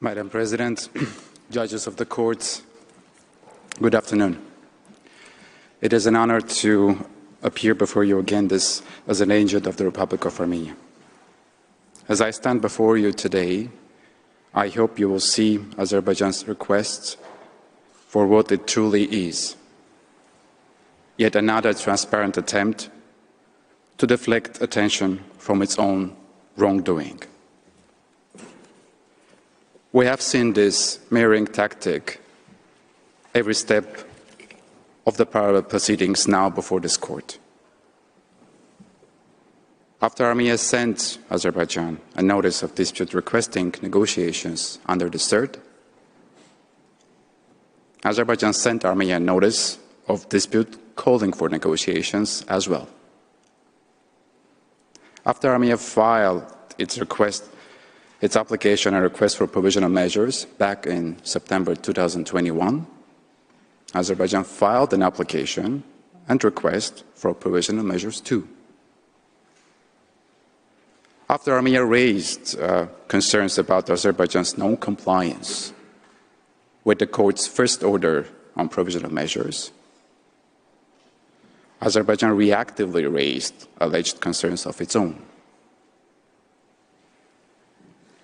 Madam President, judges of the courts, good afternoon. It is an honor to appear before you again as an agent of the Republic of Armenia. As I stand before you today, I hope you will see Azerbaijan's request for what it truly is, yet another transparent attempt to deflect attention from its own wrongdoing. We have seen this mirroring tactic every step of the parallel proceedings now before this court. After Armenia sent Azerbaijan a notice of dispute requesting negotiations under the third, Azerbaijan sent Armenia a notice of dispute calling for negotiations as well. After Armenia filed its application and request for provisional measures back in September 2021, Azerbaijan filed an application and request for provisional measures too. After Armenia raised concerns about Azerbaijan's non-compliance with the court's first order on provisional measures, Azerbaijan reactively raised alleged concerns of its own.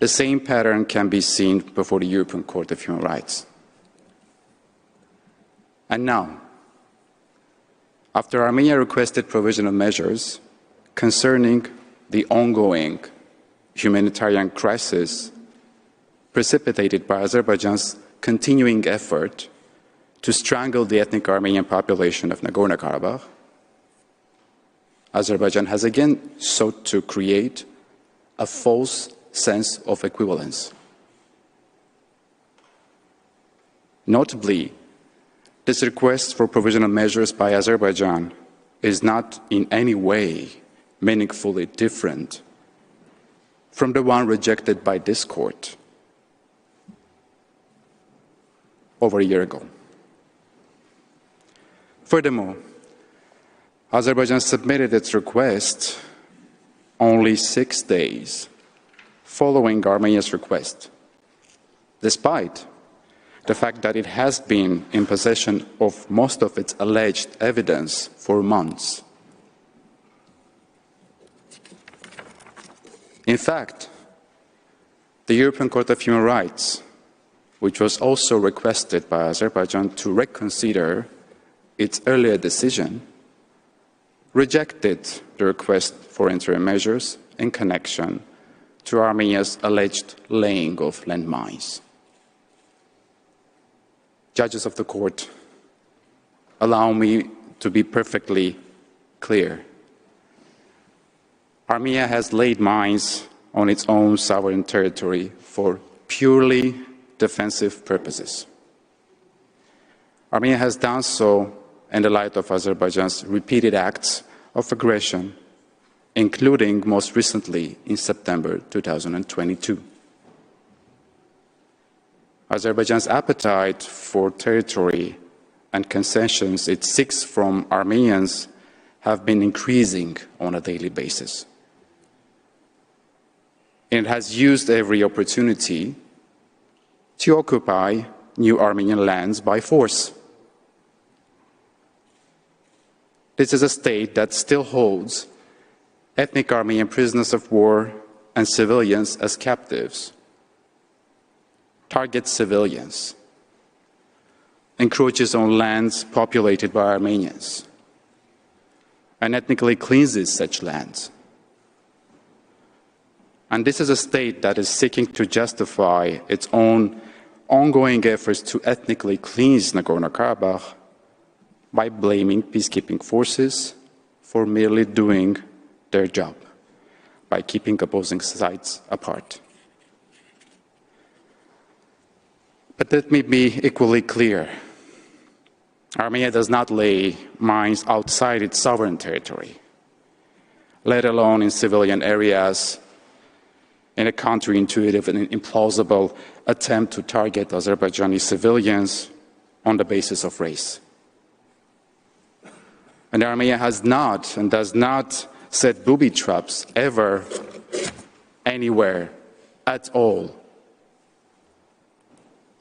The same pattern can be seen before the European Court of Human Rights. And now, after Armenia requested provisional measures concerning the ongoing humanitarian crisis precipitated by Azerbaijan's continuing effort to strangle the ethnic Armenian population of Nagorno-Karabakh, Azerbaijan has again sought to create a false sense of equivalence. Notably, this request for provisional measures by Azerbaijan is not in any way meaningfully different from the one rejected by this court over a year ago. Furthermore, Azerbaijan submitted its request only 6 days following Armenia's request, despite the fact that it has been in possession of most of its alleged evidence for months. In fact, the European Court of Human Rights, which was also requested by Azerbaijan to reconsider its earlier decision, rejected the request for interim measures in connection to Armenia's alleged laying of landmines. Judges of the court, allow me to be perfectly clear. Armenia has laid mines on its own sovereign territory for purely defensive purposes. Armenia has done so in the light of Azerbaijan's repeated acts of aggression, including most recently in September 2022. Azerbaijan's appetite for territory and concessions it seeks from Armenians have been increasing on a daily basis. It has used every opportunity to occupy new Armenian lands by force. This is a state that still holds ethnic Armenian prisoners of war and civilians as captives, targets civilians, encroaches on lands populated by Armenians, and ethnically cleanses such lands. And this is a state that is seeking to justify its own ongoing efforts to ethnically cleanse Nagorno-Karabakh by blaming peacekeeping forces for merely doing their job, by keeping opposing sides apart. But let me be equally clear. Armenia does not lay mines outside its sovereign territory, let alone in civilian areas, in a counterintuitive and implausible attempt to target Azerbaijani civilians on the basis of race. And Armenia has not and does not set booby traps ever, anywhere, at all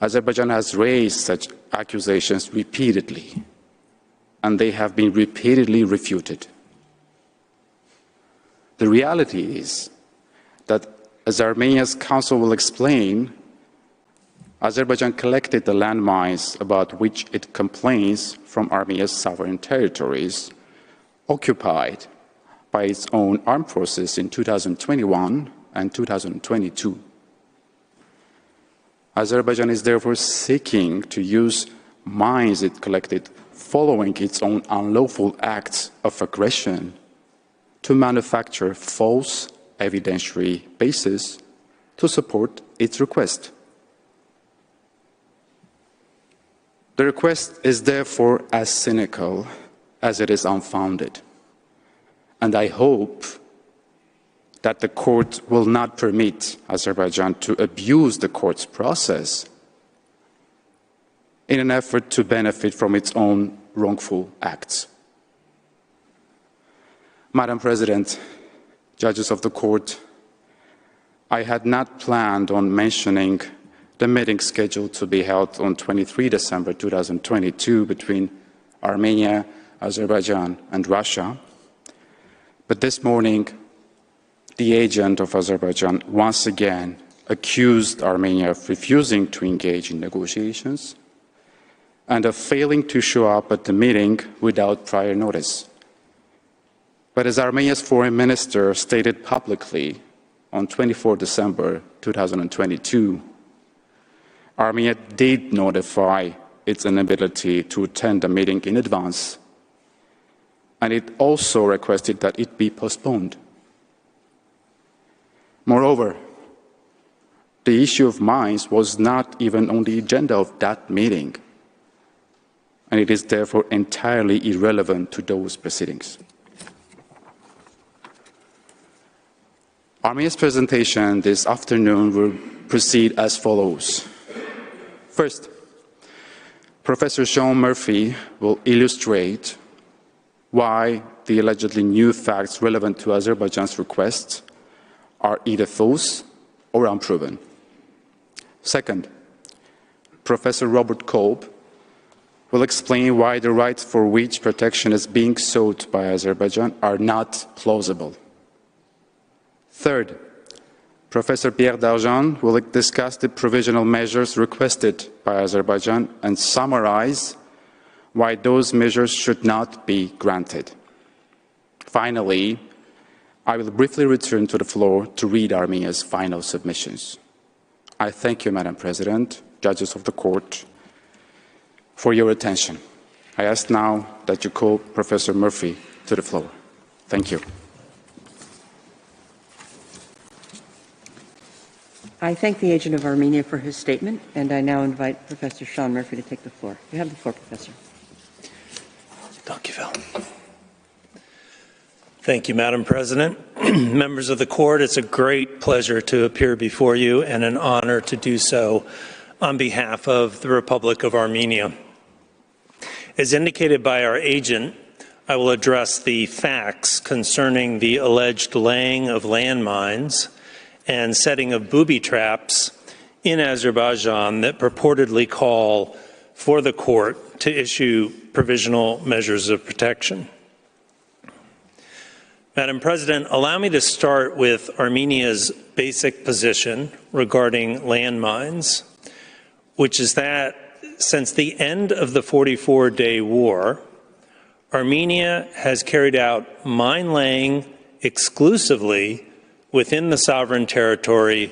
Azerbaijan has raised such accusations repeatedly, and they have been repeatedly refuted. The reality is that, as Armenia's council will explain, Azerbaijan collected the landmines about which it complains from Armenia's sovereign territories, occupied by its own armed forces in 2021 and 2022. Azerbaijan is therefore seeking to use mines it collected following its own unlawful acts of aggression to manufacture false evidentiary basis to support its request. The request is therefore as cynical as it is unfounded, and I hope that the court will not permit Azerbaijan to abuse the court's process in an effort to benefit from its own wrongful acts. Madam President, judges of the court, I had not planned on mentioning the meeting scheduled to be held on 23 December 2022 between Armenia, Azerbaijan, and Russia. But this morning, the agent of Azerbaijan once again accused Armenia of refusing to engage in negotiations and of failing to show up at the meeting without prior notice. But as Armenia's foreign minister stated publicly on 24 December 2022, Armenia did notify its inability to attend the meeting in advance, and it also requested that it be postponed. Moreover, the issue of mines was not even on the agenda of that meeting, and it is therefore entirely irrelevant to those proceedings. Armenia's presentation this afternoon will proceed as follows. First, Professor Sean Murphy will illustrate why the allegedly new facts relevant to Azerbaijan's request are either false or unproven. Second, Professor Robert Kolb will explain why the rights for which protection is being sought by Azerbaijan are not plausible. Third, Professor Pierre Darjan will discuss the provisional measures requested by Azerbaijan and summarize why those measures should not be granted. Finally, I will briefly return to the floor to read Armenia's final submissions. I thank you, Madam President, judges of the court, for your attention. I ask now that you call Professor Murphy to the floor. Thank you. I thank the agent of Armenia for his statement, and I now invite Professor Sean Murphy to take the floor. You have the floor, Professor. Thank you, Phil. Thank you, Madam President. Members of the court, it's a great pleasure to appear before you and an honor to do so on behalf of the Republic of Armenia. As indicated by our agent, I will address the facts concerning the alleged laying of landmines and setting of booby traps in Azerbaijan that purportedly call for the court to issue provisional measures of protection. Madam President, allow me to start with Armenia's basic position regarding landmines, which is that since the end of the 44-day war, Armenia has carried out mine laying exclusively within the sovereign territory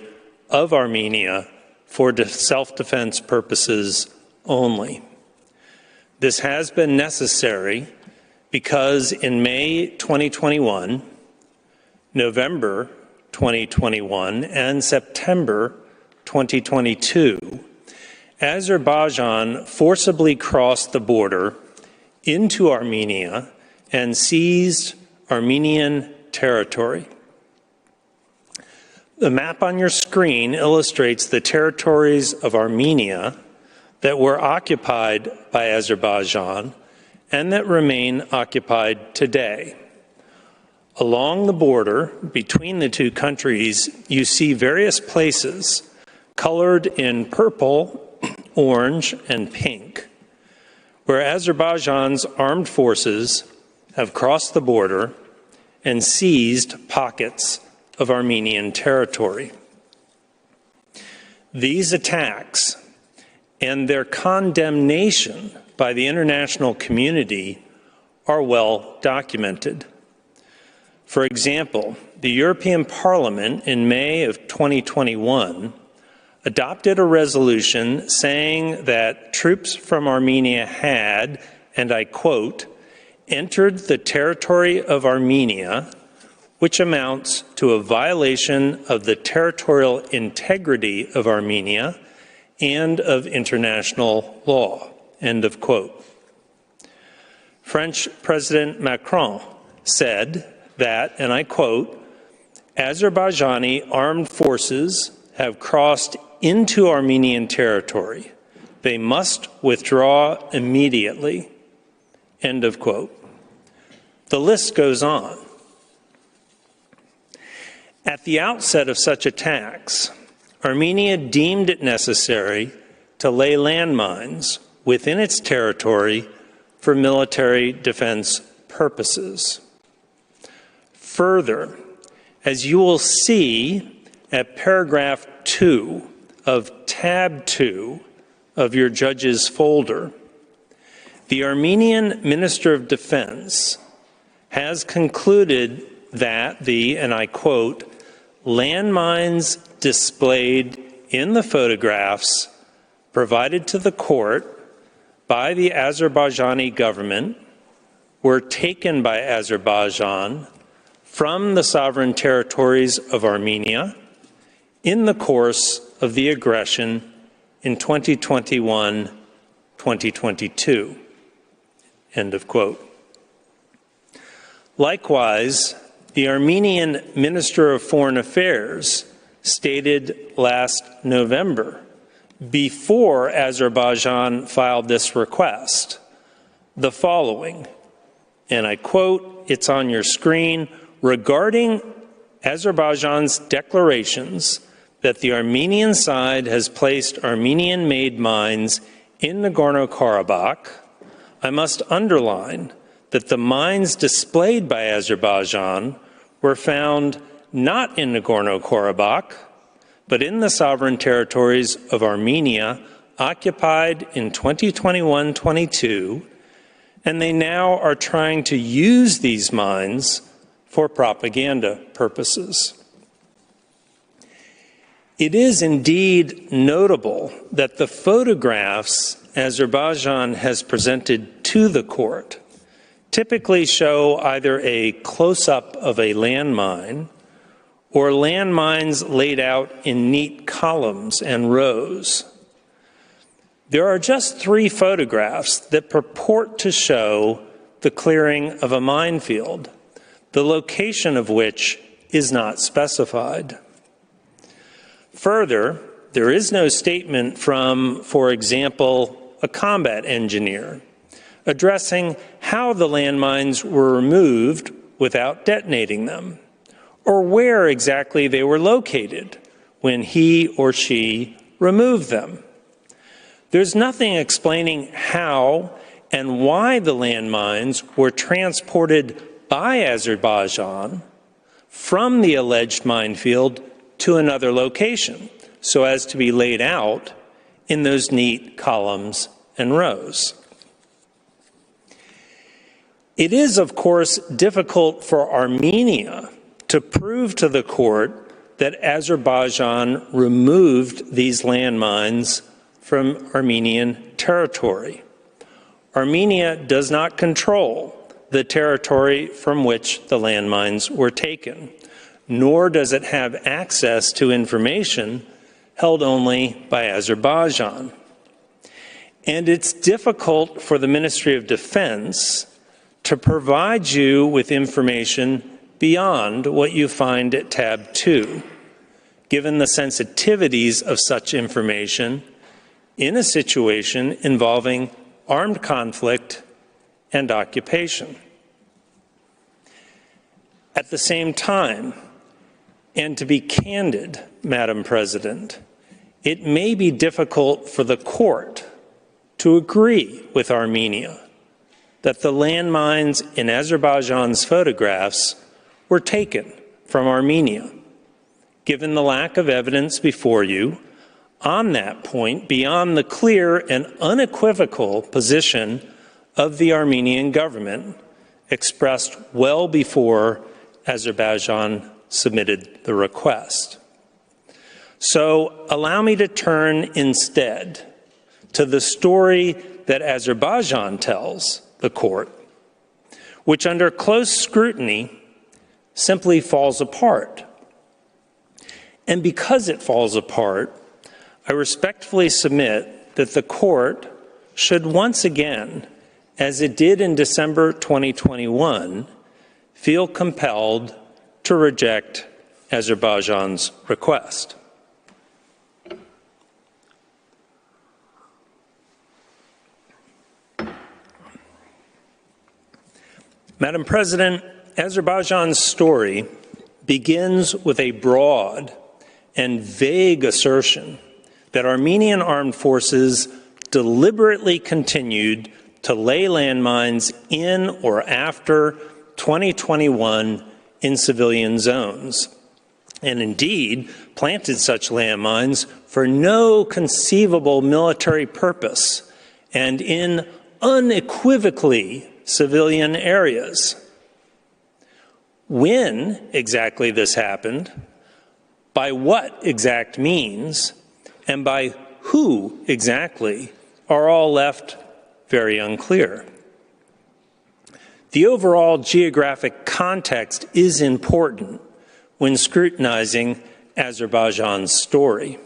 of Armenia for self-defense purposes only. This has been necessary because in May 2021, November 2021, and September 2022, Azerbaijan forcibly crossed the border into Armenia and seized Armenian territory. The map on your screen illustrates the territories of Armenia that were occupied by Azerbaijan and that remain occupied today. Along the border between the two countries, you see various places colored in purple orange, and pink, where Azerbaijan's armed forces have crossed the border and seized pockets of Armenian territory. These attacks and their condemnation by the international community are well documented. For example, the European Parliament in May of 2021 adopted a resolution saying that troops from Armenia had, and I quote, entered the territory of Armenia, which amounts to a violation of the territorial integrity of Armenia and of international law, end of quote. French President Macron said that, and I quote, Azerbaijani armed forces have crossed into Armenian territory. They must withdraw immediately, end of quote. The list goes on. At the outset of such attacks, Armenia deemed it necessary to lay landmines within its territory for military defense purposes. Further, as you will see at paragraph 2 of tab 2 of your judge's folder, the Armenian Minister of Defense has concluded that the, and I quote, landmines displayed in the photographs provided to the court by the Azerbaijani government were taken by Azerbaijan from the sovereign territories of Armenia in the course of the aggression in 2021-2022, end of quote. Likewise, the Armenian Minister of Foreign Affairs stated last November, before Azerbaijan filed this request, the following, and I quote, it's on your screen, regarding Azerbaijan's declarations that the Armenian side has placed Armenian-made mines in Nagorno-Karabakh, I must underline that the mines displayed by Azerbaijan were found not in Nagorno-Karabakh, but in the sovereign territories of Armenia occupied in 2021-22, and they now are trying to use these mines for propaganda purposes. It is indeed notable that the photographs Azerbaijan has presented to the court typically show either a close-up of a landmine or landmines laid out in neat columns and rows. There are just 3 photographs that purport to show the clearing of a minefield, the location of which is not specified. Further, there is no statement from, for example, a combat engineer addressing how the landmines were removed without detonating them, or where exactly they were located when he or she removed them. There's nothing explaining how and why the landmines were transported by Azerbaijan from the alleged minefield to another location, so as to be laid out in those neat columns and rows. It is, of course, difficult for Armenia to prove to the court that Azerbaijan removed these landmines from Armenian territory. Armenia does not control the territory from which the landmines were taken, nor does it have access to information held only by Azerbaijan. And it's difficult for the Ministry of Defense to provide you with information beyond what you find at tab 2, given the sensitivities of such information in a situation involving armed conflict and occupation. At the same time, and to be candid, Madam President, it may be difficult for the court to agree with Armenia that the landmines in Azerbaijan's photographs were taken from Armenia, given the lack of evidence before you on that point beyond the clear and unequivocal position of the Armenian government expressed well before Azerbaijan submitted the request. So allow me to turn instead to the story that Azerbaijan tells the court, which under close scrutiny simply falls apart. And because it falls apart, I respectfully submit that the court should once again, as it did in December 2021, feel compelled to reject Azerbaijan's request. Madam President, Azerbaijan's story begins with a broad and vague assertion that Armenian armed forces deliberately continued to lay landmines in or after 2021 in civilian zones, and indeed planted such landmines for no conceivable military purpose and in unequivocally civilian areas. When exactly this happened, by what exact means, and by who exactly are all left very unclear. The overall geographic context is important when scrutinizing Azerbaijan's story.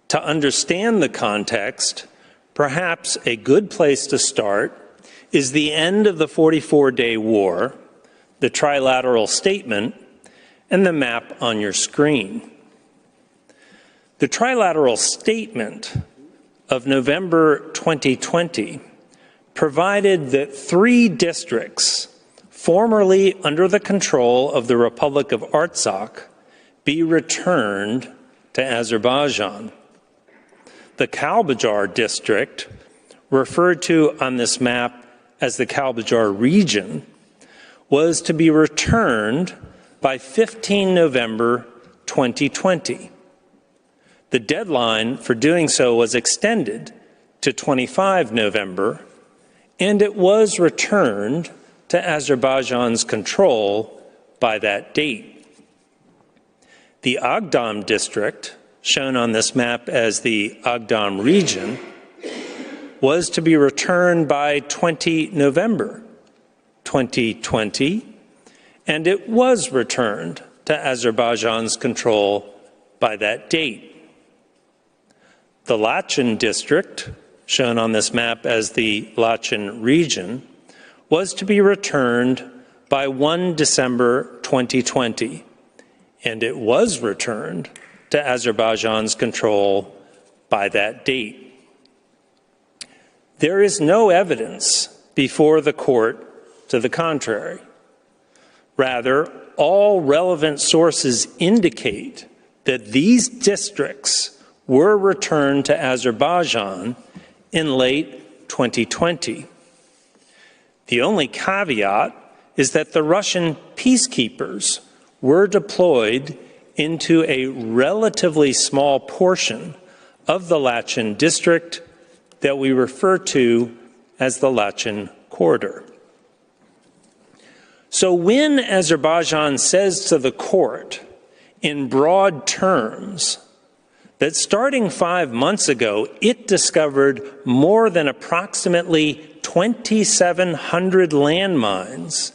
To understand the context, perhaps a good place to start is the end of the 44-day war, the trilateral statement, and the map on your screen. The trilateral statement of November 2020 provided that 3 districts formerly under the control of the Republic of Artsakh be returned to Azerbaijan. The Kalbajar district, referred to on this map as the Kalbajar region, was to be returned by 15 November 2020. The deadline for doing so was extended to 25 November, and it was returned to Azerbaijan's control by that date. The Agdam district, shown on this map as the Agdam region, was to be returned by 20 November 2020, and it was returned to Azerbaijan's control by that date. The Lachen district, shown on this map as the Lachen region, was to be returned by 1 December 2020, and it was returned to Azerbaijan's control by that date. There is no evidence before the court to the contrary. Rather, all relevant sources indicate that these districts were returned to Azerbaijan in late 2020. The only caveat is that the Russian peacekeepers were deployed into a relatively small portion of the Lachen district that we refer to as the Lachen corridor. So when Azerbaijan says to the court in broad terms that starting 5 months ago, it discovered more than approximately 2,700 landmines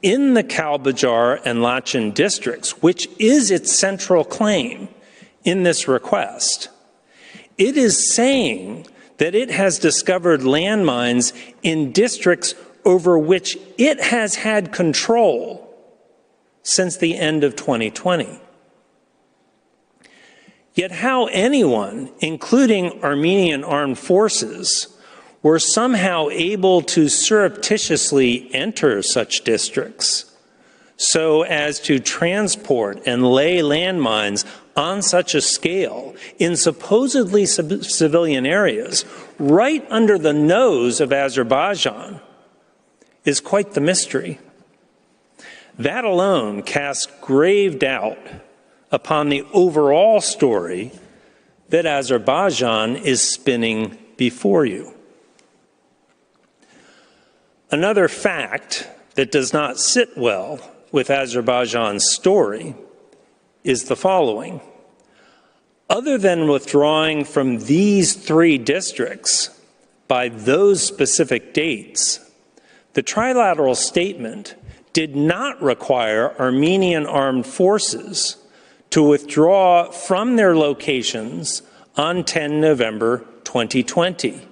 in the Kalbajar and Lachen districts, which is its central claim in this request. It is saying that it has discovered landmines in districts over which it has had control since the end of 2020. Yet how anyone, including Armenian armed forces, were somehow able to surreptitiously enter such districts, so as to transport and lay landmines on such a scale in supposedly civilian areas right under the nose of Azerbaijan is quite the mystery. That alone casts grave doubt upon the overall story that Azerbaijan is spinning before you. Another fact that does not sit well with Azerbaijan's story is the following. Other than withdrawing from these 3 districts by those specific dates, the trilateral statement did not require Armenian armed forces to withdraw from their locations on 10 November 2020.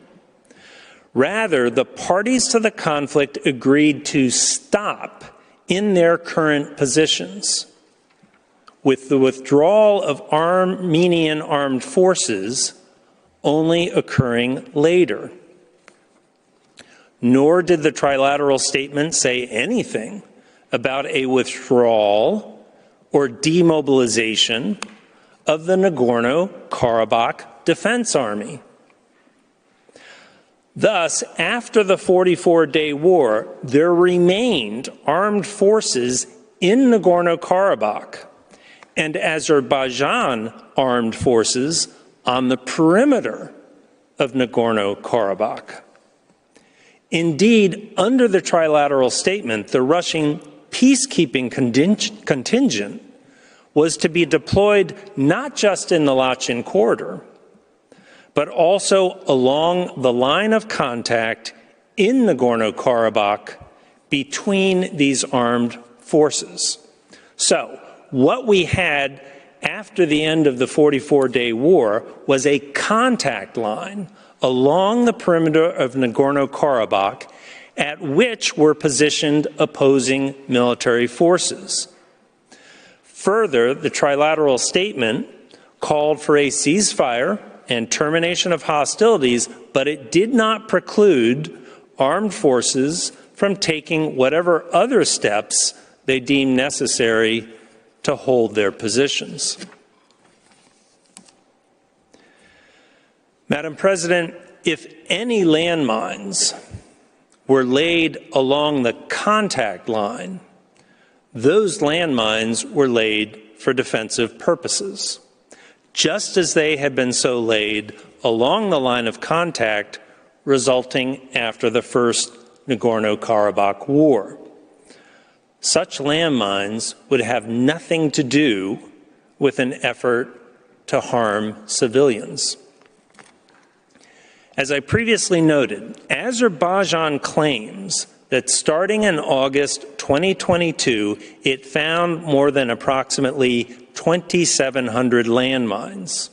Rather, the parties to the conflict agreed to stop in their current positions, with the withdrawal of Armenian armed forces only occurring later. Nor did the trilateral statement say anything about a withdrawal or demobilization of the Nagorno-Karabakh Defense Army. Thus, after the 44-day war, there remained armed forces in Nagorno-Karabakh and Azerbaijan armed forces on the perimeter of Nagorno-Karabakh. Indeed, under the trilateral statement, the Russian peacekeeping contingent was to be deployed not just in the Lachin corridor, but also along the line of contact in Nagorno-Karabakh between these armed forces. So, what we had after the end of the 44-day war was a contact line along the perimeter of Nagorno-Karabakh at which were positioned opposing military forces. Further, the trilateral statement called for a ceasefire and termination of hostilities, but it did not preclude armed forces from taking whatever other steps they deemed necessary to hold their positions. Madam President, if any landmines were laid along the contact line, those landmines were laid for defensive purposes, just as they had been so laid along the line of contact resulting after the First Nagorno-Karabakh War. Such landmines would have nothing to do with an effort to harm civilians. As I previously noted, Azerbaijan claims that starting in August 2022, it found more than approximately 2,700 landmines.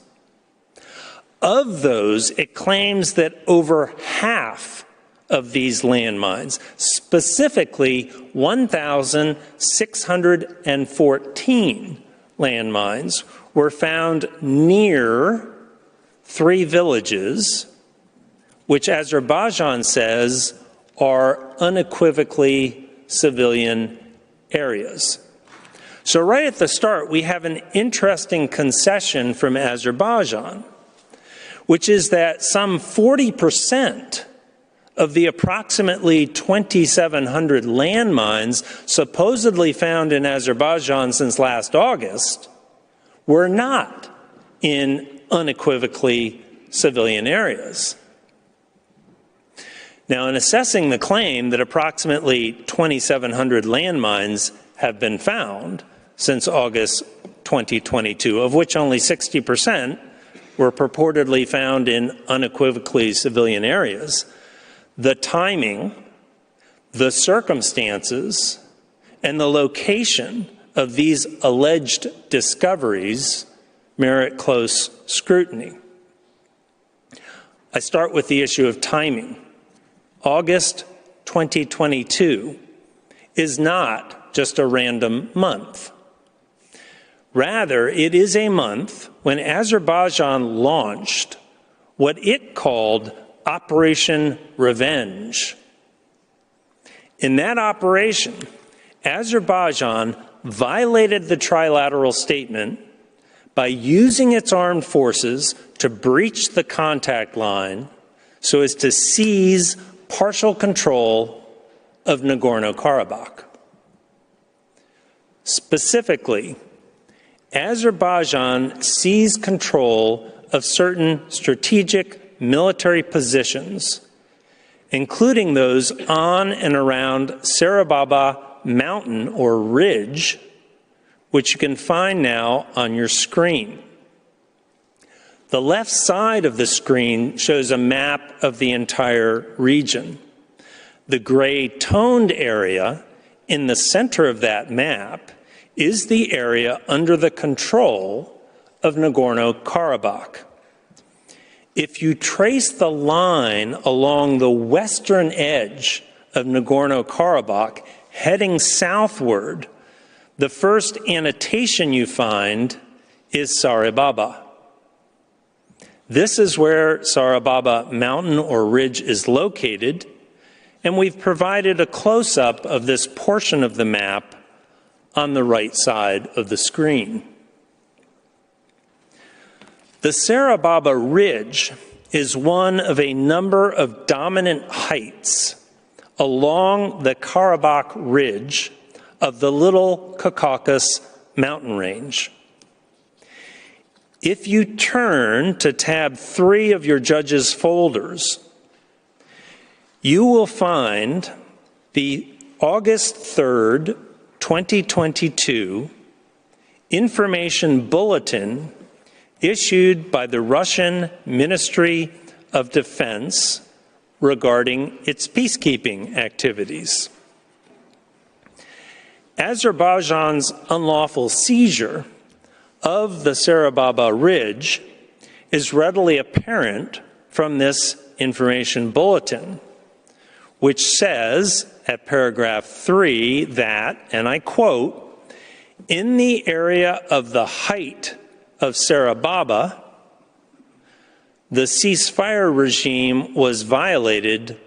Of those, it claims that over half of these landmines, specifically 1,614 landmines, were found near 3 villages, which Azerbaijan says are unequivocally civilian areas. So right at the start, we have an interesting concession from Azerbaijan, which is that some 40% of the approximately 2,700 landmines supposedly found in Azerbaijan since last August were not in unequivocally civilian areas. Now, in assessing the claim that approximately 2,700 landmines have been found since August 2022, of which only 60% were purportedly found in unequivocally civilian areas, the timing, the circumstances, and the location of these alleged discoveries merit close scrutiny. I start with the issue of timing. August 2022 is not just a random month. Rather, it is a month when Azerbaijan launched what it called Operation Revenge. In that operation, Azerbaijan violated the trilateral statement by using its armed forces to breach the contact line so as to seize partial control of Nagorno-Karabakh. Specifically, Azerbaijan seized control of certain strategic military positions, including those on and around Sarababa Mountain or Ridge, which you can find now on your screen. The left side of the screen shows a map of the entire region. The gray-toned area in the center of that map is the area under the control of Nagorno-Karabakh. If you trace the line along the western edge of Nagorno-Karabakh heading southward, the first annotation you find is Sarababa. This is where Sarababa Mountain or Ridge is located, and we've provided a close-up of this portion of the map on the right side of the screen. The Sarababa Ridge is one of a number of dominant heights along the Karabakh Ridge of the Little Caucasus mountain range. If you turn to tab 3 of your judges' folders, you will find the August 3rd, 2022 information bulletin issued by the Russian Ministry of Defense regarding its peacekeeping activities. Azerbaijan's unlawful seizure of the Sarababa Ridge is readily apparent from this information bulletin, which says at paragraph 3 that, and I quote, "In the area of the height of Sarababa, the ceasefire regime was violated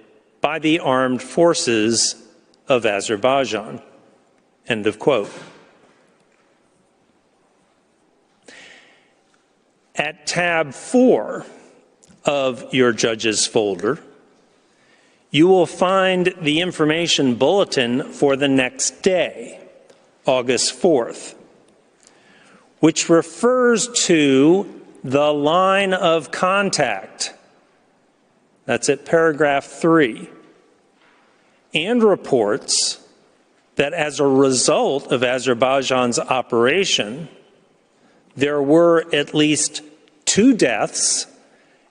by the armed forces of Azerbaijan." End of quote. At tab 4 of your judges folder, you will find the information bulletin for the next day, August 4th, which refers to the line of contact. That's at paragraph 3, and reports that as a result of Azerbaijan's operation, there were at least 2 deaths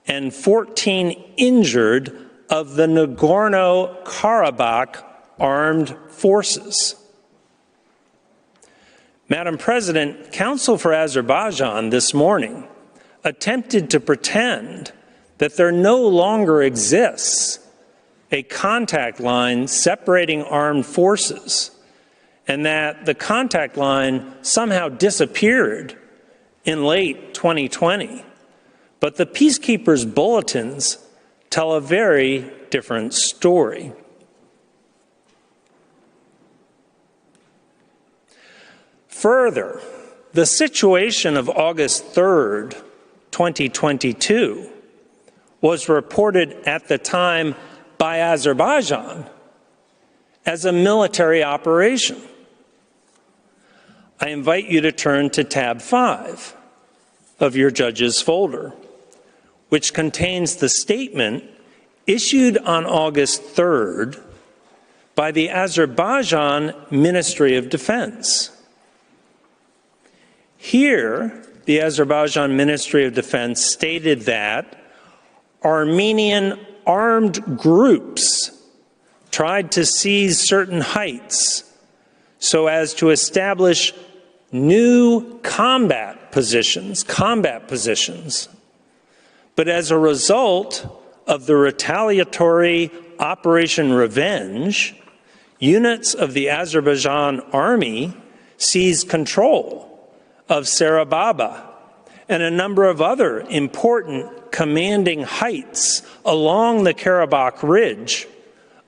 and 14 injured of the Nagorno-Karabakh armed forces. Madam President, counsel for Azerbaijan this morning attempted to pretend that there no longer exists a contact line separating armed forces and that the contact line somehow disappeared in late 2020. But the peacekeepers' bulletins tell a very different story. Further, the situation of August 3rd, 2022 was reported at the time by Azerbaijan as a military operation. I invite you to turn to tab 5 of your judges' folder, which contains the statement issued on August 3rd by the Azerbaijan Ministry of Defense. Here, the Azerbaijan Ministry of Defense stated that Armenian armed groups tried to seize certain heights so as to establish new combat positions. But as a result of the retaliatory Operation Revenge, units of the Azerbaijan army seized control of Sarababa and a number of other important commanding heights along the Karabakh Ridge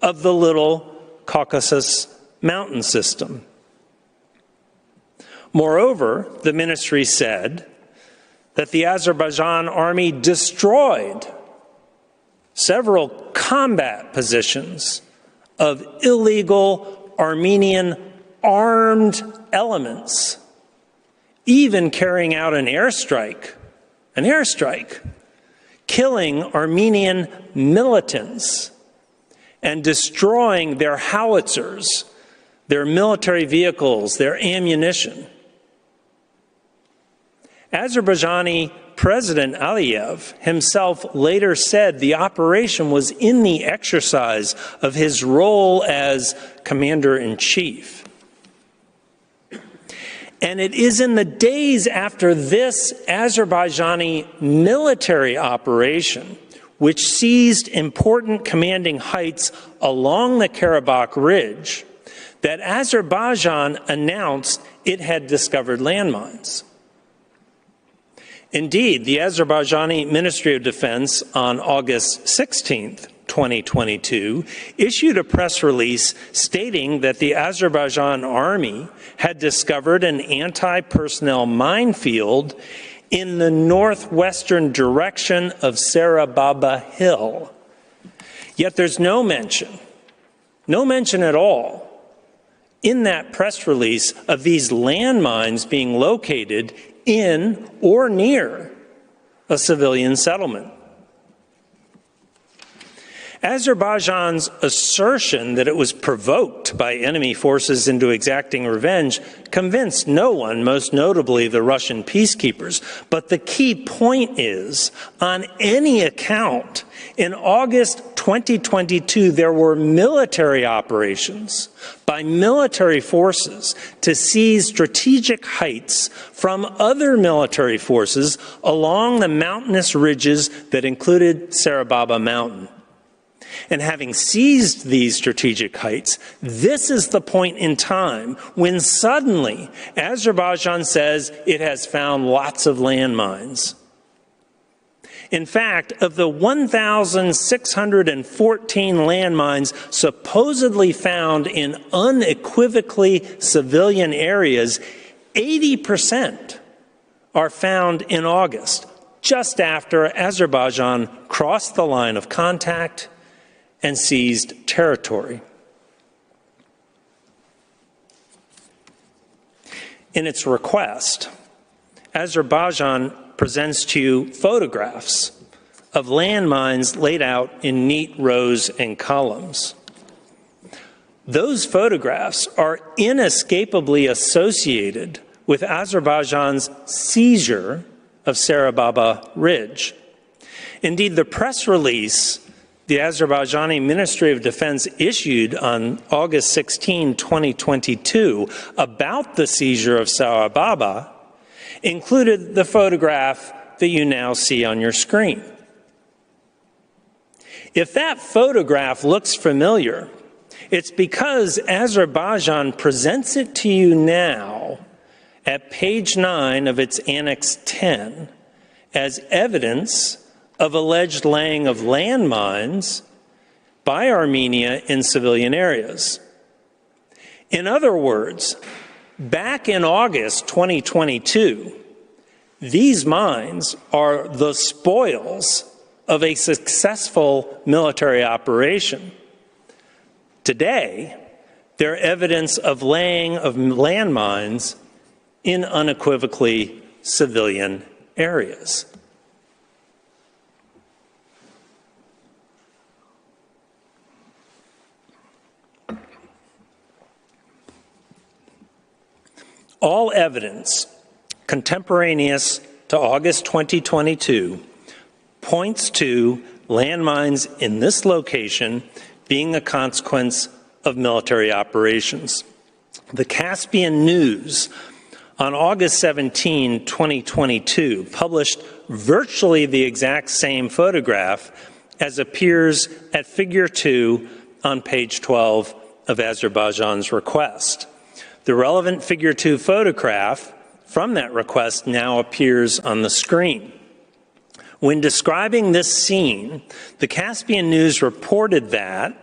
of the Little Caucasus mountain system. Moreover, the ministry said that the Azerbaijan army destroyed several combat positions of illegal Armenian armed elements, even carrying out an airstrike, killing Armenian militants and destroying their howitzers, their military vehicles, their ammunition. Azerbaijani President Aliyev himself later said the operation was in the exercise of his role as commander-in-chief. And it is in the days after this Azerbaijani military operation, which seized important commanding heights along the Karabakh Ridge, that Azerbaijan announced it had discovered landmines. Indeed, the Azerbaijani Ministry of Defense on August 16, 2022, issued a press release stating that the Azerbaijan army had discovered an anti-personnel minefield in the northwestern direction of Sarababa Hill. Yet there's no mention at all in that press release of these landmines being located in or near a civilian settlement. Azerbaijan's assertion that it was provoked by enemy forces into exacting revenge convinced no one, most notably the Russian peacekeepers. But the key point is, on any account, in August 2022, there were military operations by military forces to seize strategic heights from other military forces along the mountainous ridges that included Sarababa Mountain. And having seized these strategic heights, this is the point in time when suddenly Azerbaijan says it has found lots of landmines. In fact, of the 1,614 landmines supposedly found in unequivocally civilian areas, 80% are found in August, just after Azerbaijan crossed the line of contact and seized territory. In its request, Azerbaijan presents to you photographs of landmines laid out in neat rows and columns. Those photographs are inescapably associated with Azerbaijan's seizure of Sarababa Ridge. Indeed, the press release the Azerbaijani Ministry of Defense issued on August 16, 2022 about the seizure of Sarababa included the photograph that you now see on your screen. If that photograph looks familiar, it's because Azerbaijan presents it to you now at page 9 of its Annex 10 as evidence of alleged laying of landmines by Armenia in civilian areas. In other words, back in August 2022, these mines are the spoils of a successful military operation. Today, they're evidence of laying of landmines in unequivocally civilian areas. All evidence contemporaneous to August 2022 points to landmines in this location being a consequence of military operations. The Caspian News on August 17, 2022 published virtually the exact same photograph as appears at figure 2 on page 12 of Azerbaijan's request. The relevant figure 2 photograph from that request now appears on the screen. When describing this scene, the Caspian News reported that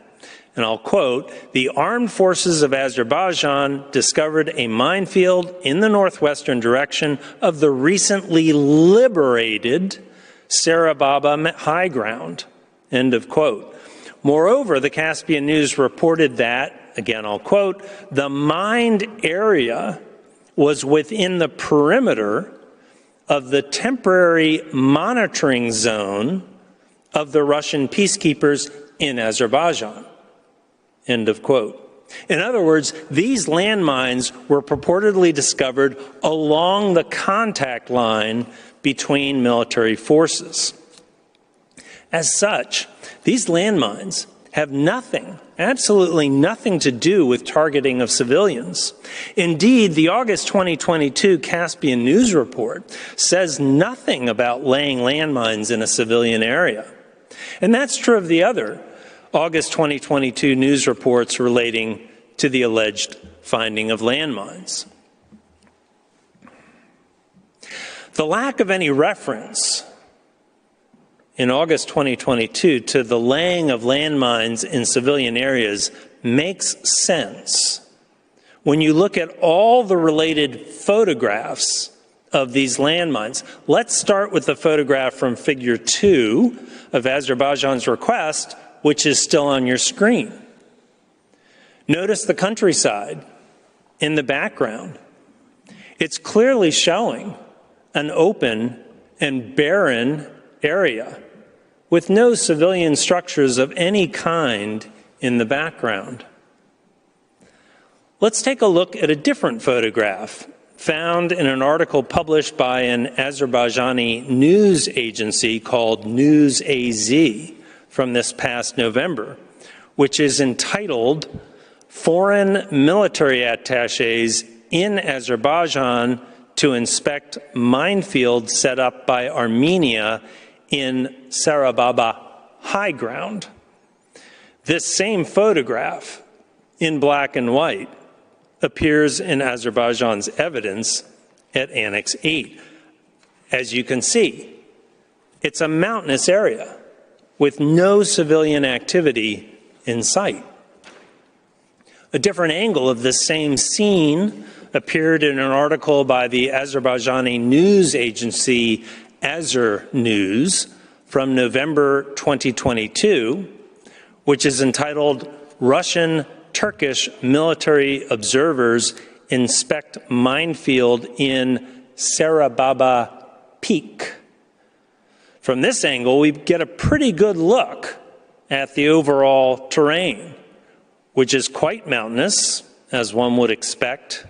And I'll quote, "The armed forces of Azerbaijan discovered a minefield in the northwestern direction of the recently liberated Sarababa high ground." End of quote. Moreover, the Caspian News reported that, again I'll quote, "the mined area was within the perimeter of the temporary monitoring zone of the Russian peacekeepers in Azerbaijan." End of quote. In other words, these landmines were purportedly discovered along the contact line between military forces. As such, these landmines have nothing, absolutely nothing to do with targeting of civilians. Indeed, the August 2022 Caspian News report says nothing about laying landmines in a civilian area. And that's true of the other August 2022 news reports relating to the alleged finding of landmines. The lack of any reference in August 2022 to the laying of landmines in civilian areas makes sense when you look at all the related photographs of these landmines. Let's start with the photograph from Figure 2 of Azerbaijan's request, which is still on your screen. Notice the countryside in the background. It's clearly showing an open and barren area with no civilian structures of any kind in the background. Let's take a look at a different photograph found in an article published by an Azerbaijani news agency called News AZ from this past November, which is entitled "Foreign Military Attachés in Azerbaijan to Inspect Minefield Set Up by Armenia in Sarababa High Ground." This same photograph in black and white appears in Azerbaijan's evidence at Annex 8. As you can see, it's a mountainous area with no civilian activity in sight. A different angle of this same scene appeared in an article by the Azerbaijani news agency Azer News from November 2022, which is entitled "Russian-Turkish Military Observers Inspect Minefield in Sarababa Peak." From this angle, we get a pretty good look at the overall terrain, which is quite mountainous, as one would expect,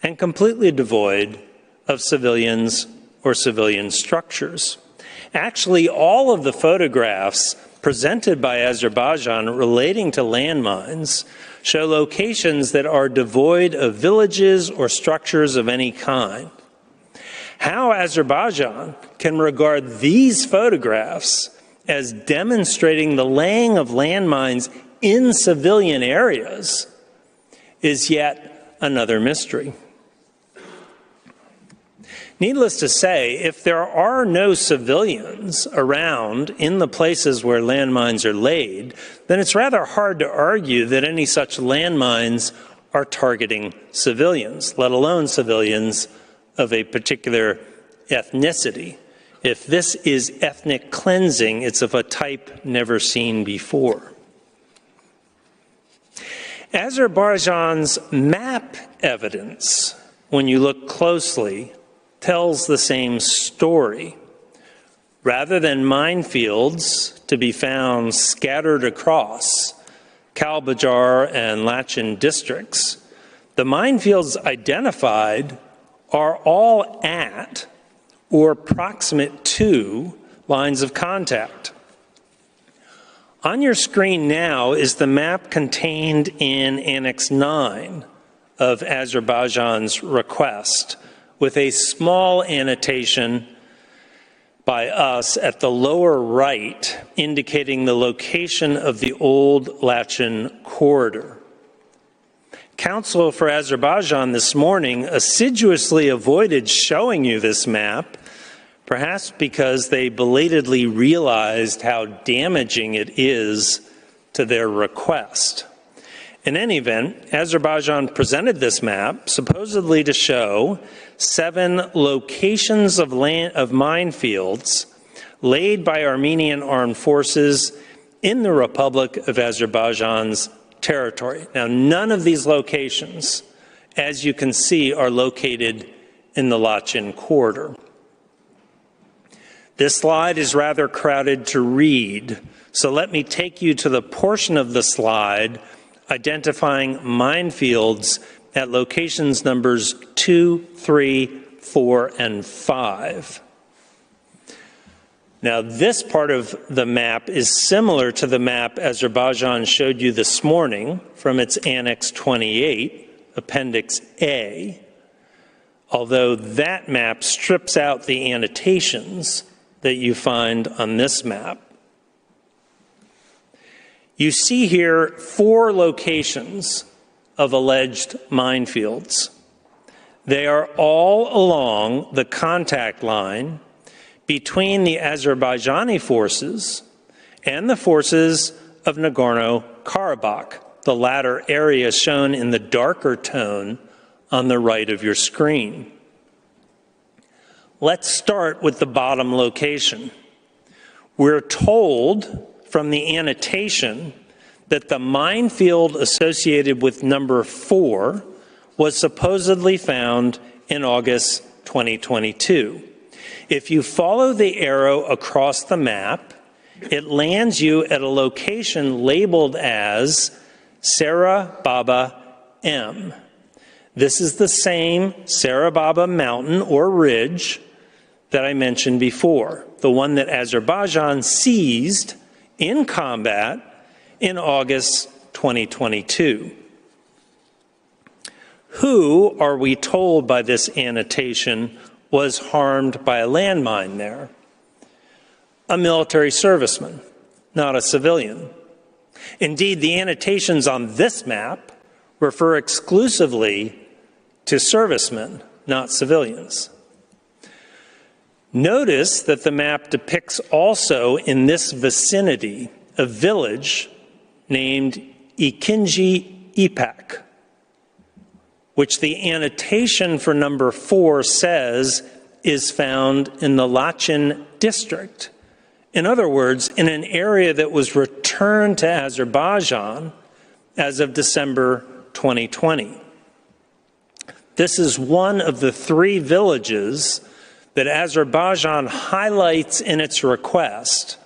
and completely devoid of civilians or civilian structures. Actually, all of the photographs presented by Azerbaijan relating to landmines show locations that are devoid of villages or structures of any kind. How Azerbaijan can regard these photographs as demonstrating the laying of landmines in civilian areas is yet another mystery. Needless to say, if there are no civilians around in the places where landmines are laid, then it's rather hard to argue that any such landmines are targeting civilians, let alone civilians of a particular ethnicity. If this is ethnic cleansing, it's of a type never seen before. Azerbaijan's map evidence, when you look closely, tells the same story. Rather than minefields to be found scattered across Kalbajar and Lachin districts, the minefields identified are all at or proximate to lines of contact. On your screen now is the map contained in Annex 9 of Azerbaijan's request, with a small annotation by us at the lower right indicating the location of the old Lachin corridor. Counsel for Azerbaijan this morning assiduously avoided showing you this map, perhaps because they belatedly realized how damaging it is to their request. In any event, Azerbaijan presented this map supposedly to show 7 locations of minefields laid by Armenian armed forces in the Republic of Azerbaijan's territory. Now, none of these locations, as you can see, are located in the Lachin corridor. This slide is rather crowded to read, so let me take you to the portion of the slide identifying minefields at locations numbers 2, 3, 4, and 5. Now, this part of the map is similar to the map Azerbaijan showed you this morning from its Annex 28, Appendix A, although that map strips out the annotations that you find on this map. You see here 4 locations of alleged minefields. They are all along the contact line between the Azerbaijani forces and the forces of Nagorno-Karabakh, the latter area shown in the darker tone on the right of your screen. Let's start with the bottom location. We're told from the annotation that the minefield associated with number 4 was supposedly found in August 2022. If you follow the arrow across the map, it lands you at a location labeled as Sarababa M. This is the same Sarababa mountain or ridge that I mentioned before, the one that Azerbaijan seized in combat in August 2022. Who, are we told by this annotation, was harmed by a landmine there? A military serviceman, not a civilian. Indeed, the annotations on this map refer exclusively to servicemen, not civilians. Notice that the map depicts also in this vicinity a village named Ikinci Ipak, which the annotation for number 4 says is found in the Lachin district. In other words, in an area that was returned to Azerbaijan as of December 2020. This is one of the 3 villages that Azerbaijan highlights in its request,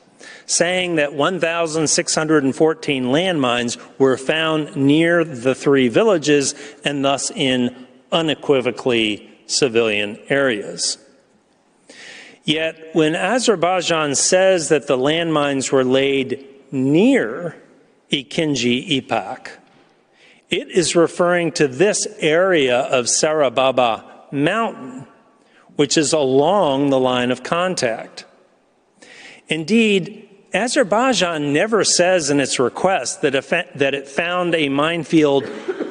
saying that 1,614 landmines were found near the 3 villages and thus in unequivocally civilian areas. Yet when Azerbaijan says that the landmines were laid near Ikinci Ipak, it is referring to this area of Sarababa mountain, which is along the line of contact. Indeed, Azerbaijan never says in its request that it found a minefield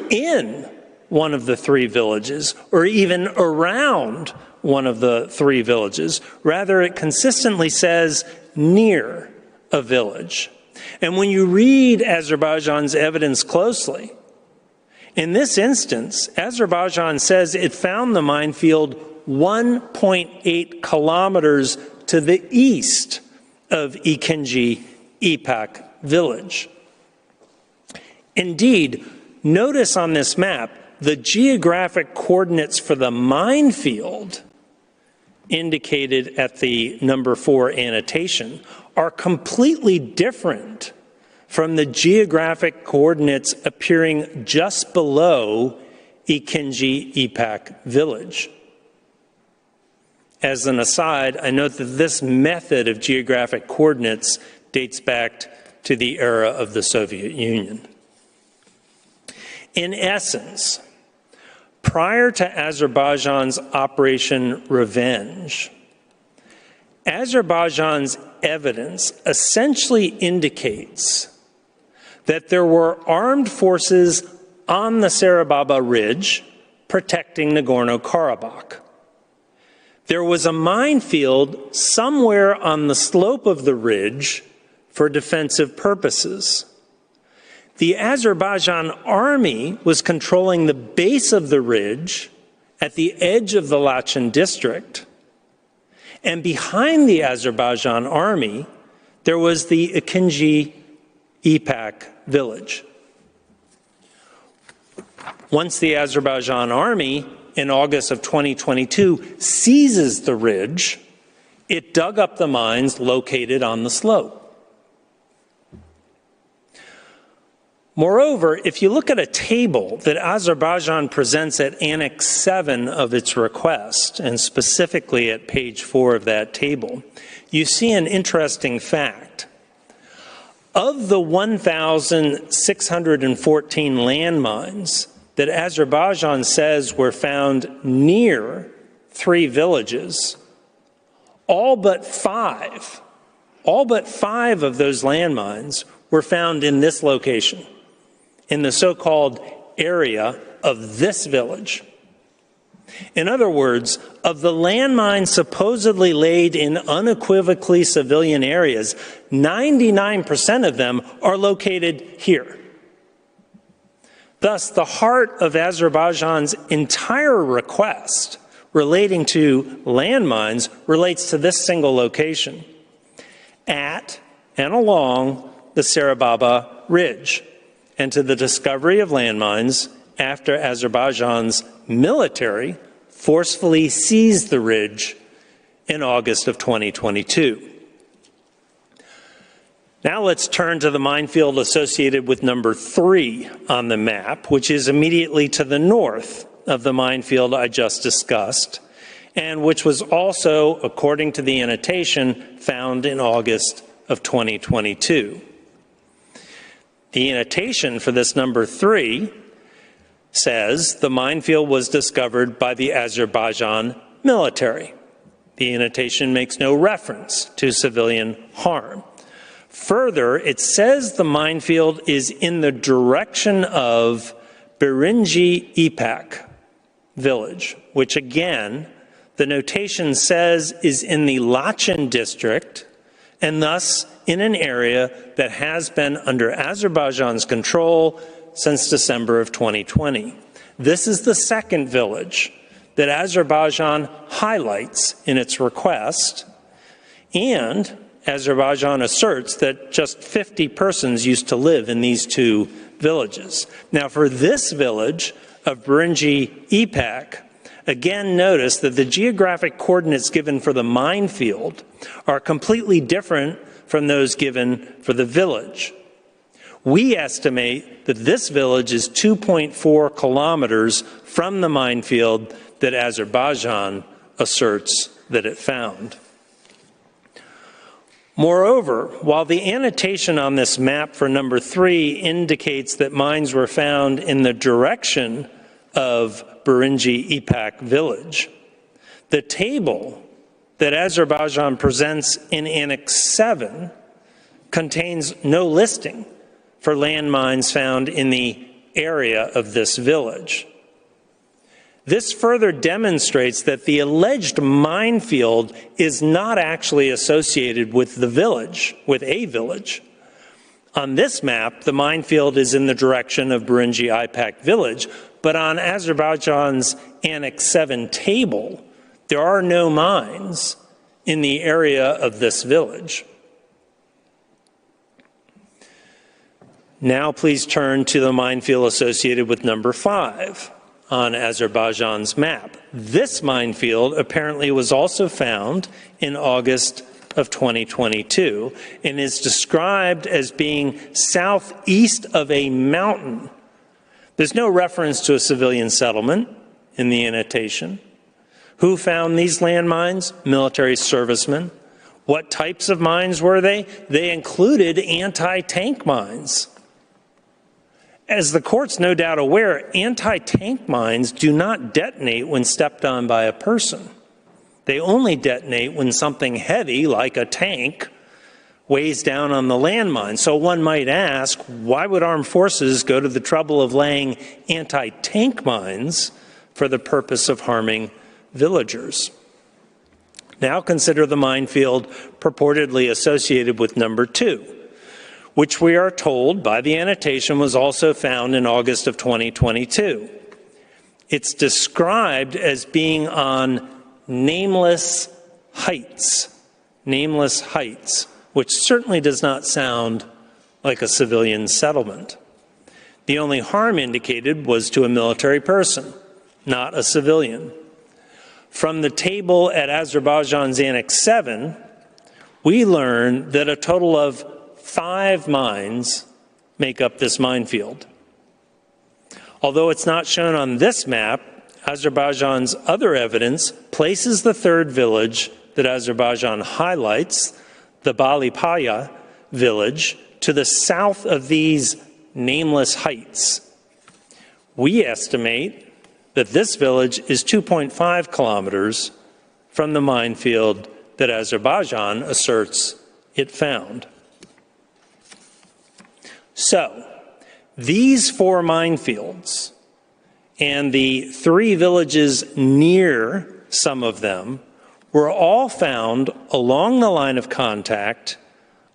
in one of the 3 villages or even around one of the 3 villages. Rather, it consistently says near a village. And when you read Azerbaijan's evidence closely, in this instance, Azerbaijan says it found the minefield 1.8 kilometers to the east of Ikinci Ipak village. Indeed, notice on this map, the geographic coordinates for the minefield indicated at the number 4 annotation are completely different from the geographic coordinates appearing just below Ikinci Ipak village. As an aside, I note that this method of geographic coordinates dates back to the era of the Soviet Union. In essence, prior to Azerbaijan's Operation Revenge, Azerbaijan's evidence essentially indicates that there were armed forces on the Sarababa Ridge protecting Nagorno-Karabakh. There was a minefield somewhere on the slope of the ridge for defensive purposes. The Azerbaijan army was controlling the base of the ridge at the edge of the Lachen district. And behind the Azerbaijan army, there was the Ikinci Ipak village. Once the Azerbaijan army, in August of 2022, seizes the ridge, it dug up the mines located on the slope. Moreover, if you look at a table that Azerbaijan presents at Annex 7 of its request, and specifically at page 4 of that table, you see an interesting fact. Of the 1,614 landmines that Azerbaijan says were found near 3 villages, all but five of those landmines were found in this location, in the so-called area of this village. In other words, of the landmines supposedly laid in unequivocally civilian areas, 99% of them are located here. Thus, the heart of Azerbaijan's entire request relating to landmines relates to this single location, at and along the Sarababa Ridge, and to the discovery of landmines after Azerbaijan's military forcefully seized the ridge in August of 2022. Now let's turn to the minefield associated with number 3 on the map, which is immediately to the north of the minefield I just discussed, and which was also, according to the annotation, found in August of 2022. The annotation for this number 3 says the minefield was discovered by the Azerbaijan military. The annotation makes no reference to civilian harm. Further, it says the minefield is in the direction of Birinci Ipak village, which again, the notation says is in the Lachen district, and thus in an area that has been under Azerbaijan's control since December of 2020. This is the second village that Azerbaijan highlights in its request, and Azerbaijan asserts that just 50 persons used to live in these 2 villages. Now, for this village of Birinci Ipak, again notice that the geographic coordinates given for the minefield are completely different from those given for the village. We estimate that this village is 2.4 kilometers from the minefield that Azerbaijan asserts that it found. Moreover, while the annotation on this map for number 3 indicates that mines were found in the direction of Birinci Ipak village, the table that Azerbaijan presents in Annex 7 contains no listing for landmines found in the area of this village. This further demonstrates that the alleged minefield is not actually associated with the village, with a village. On this map, the minefield is in the direction of Birinci Ipak village, but on Azerbaijan's Annex 7 table, there are no mines in the area of this village. Now please turn to the minefield associated with number 5 on Azerbaijan's map. This minefield apparently was also found in August of 2022 and is described as being southeast of a mountain. There's no reference to a civilian settlement in the annotation. Who found these landmines? Military servicemen. What types of mines were they? They included anti-tank mines. As the court's no doubt aware, anti-tank mines do not detonate when stepped on by a person. They only detonate when something heavy, like a tank, weighs down on the landmine. So one might ask, why would armed forces go to the trouble of laying anti-tank mines for the purpose of harming villagers? Now consider the minefield purportedly associated with number 2, which we are told by the annotation was also found in August of 2022. It's described as being on nameless heights, which certainly does not sound like a civilian settlement. The only harm indicated was to a military person, not a civilian. From the table at Azerbaijan's Annex 7, we learn that a total of 5 mines make up this minefield. Although it's not shown on this map, Azerbaijan's other evidence places the third village that Azerbaijan highlights, the Balipaya village, to the south of these nameless heights. We estimate that this village is 2.5 kilometers from the minefield that Azerbaijan asserts it found. So, these 4 minefields and the 3 villages near some of them were all found along the line of contact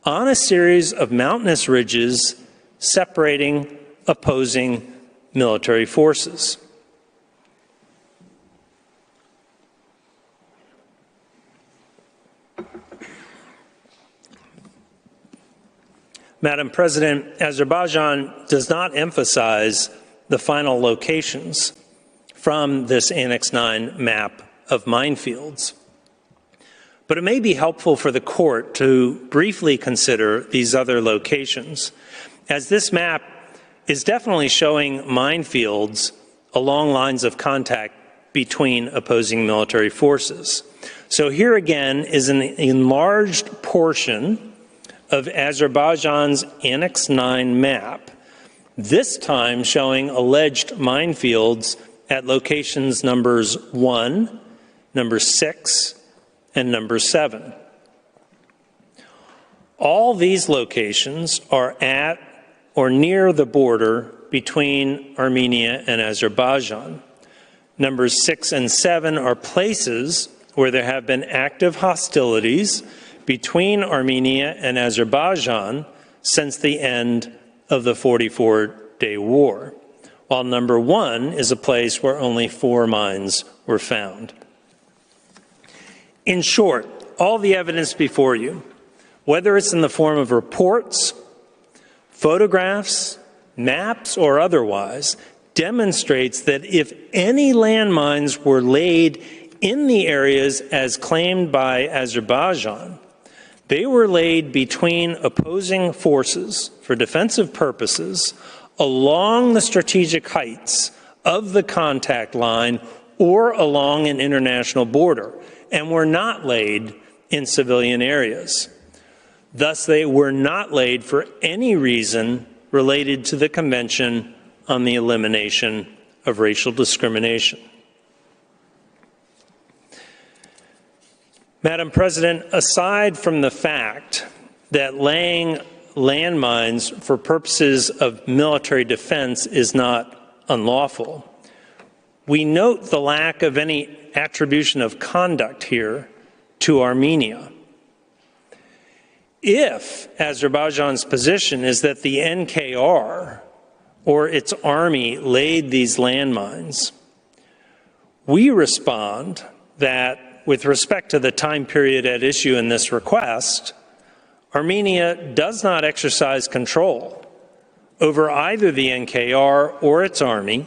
on a series of mountainous ridges separating opposing military forces. Madam President, Azerbaijan does not emphasize the final locations from this Annex 9 map of minefields. But it may be helpful for the court to briefly consider these other locations, as this map is definitely showing minefields along lines of contact between opposing military forces. So here again is an enlarged portion of Azerbaijan's Annex 9 map, this time showing alleged minefields at locations numbers 1, number 6, and number 7. All these locations are at or near the border between Armenia and Azerbaijan. Numbers 6 and 7 are places where there have been active hostilities between Armenia and Azerbaijan since the end of the 44-day war, while number 1 is a place where only 4 mines were found. In short, all the evidence before you, whether it's in the form of reports, photographs, maps, or otherwise, demonstrates that if any landmines were laid in the areas as claimed by Azerbaijan, they were laid between opposing forces for defensive purposes along the strategic heights of the contact line or along an international border, and were not laid in civilian areas. Thus, they were not laid for any reason related to the Convention on the Elimination of Racial Discrimination. Madam President, aside from the fact that laying landmines for purposes of military defense is not unlawful, we note the lack of any attribution of conduct here to Armenia. If Azerbaijan's position is that the NKR or its army laid these landmines, we respond that with respect to the time period at issue in this request, Armenia does not exercise control over either the NKR or its army,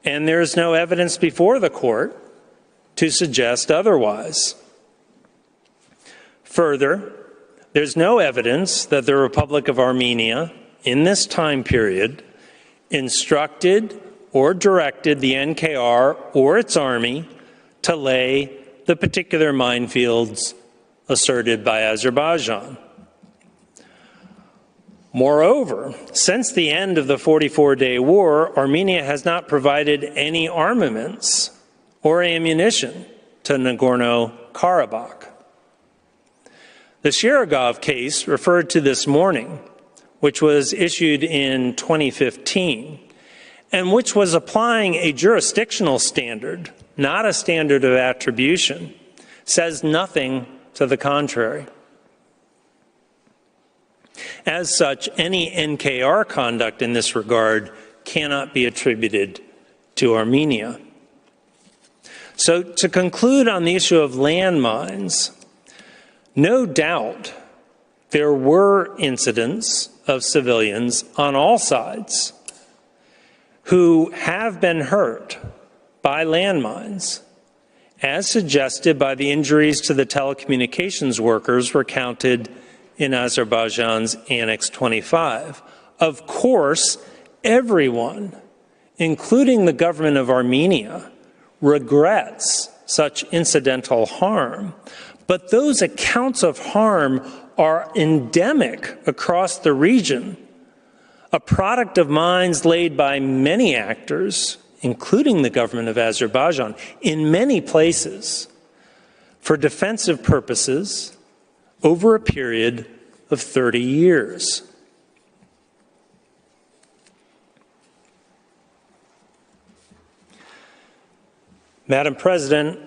and there is no evidence before the court to suggest otherwise. Further, there's no evidence that the Republic of Armenia, in this time period, instructed or directed the NKR or its army to lay the particular minefields asserted by Azerbaijan. Moreover, since the end of the 44-day war, Armenia has not provided any armaments or ammunition to Nagorno-Karabakh. The Sherigov case referred to this morning, which was issued in 2015, and which was applying a jurisdictional standard, not a standard of attribution, says nothing to the contrary. As such, any NKR conduct in this regard cannot be attributed to Armenia. So to conclude on the issue of landmines, no doubt there were incidents of civilians on all sides who have been hurt by landmines, as suggested by the injuries to the telecommunications workers recounted in Azerbaijan's Annex 25. Of course, everyone, including the government of Armenia, regrets such incidental harm, but those accounts of harm are endemic across the region, a product of mines laid by many actors, including the government of Azerbaijan, in many places for defensive purposes over a period of 30 years. Madam President,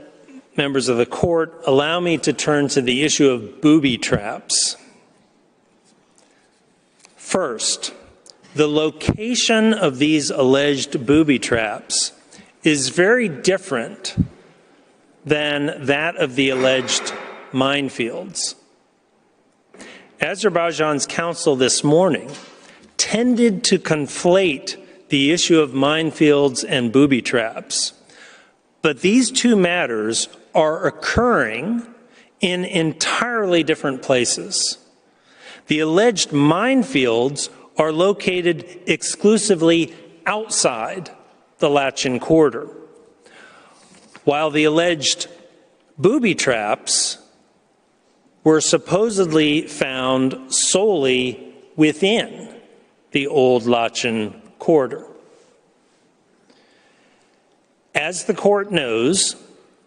members of the court, allow me to turn to the issue of booby traps. First, the location of these alleged booby traps is very different than that of the alleged minefields. Azerbaijan's counsel this morning tended to conflate the issue of minefields and booby traps, but these two matters are occurring in entirely different places. The alleged minefields are located exclusively outside the Lachin corridor, while the alleged booby traps were supposedly found solely within the old Lachin corridor. As the court knows,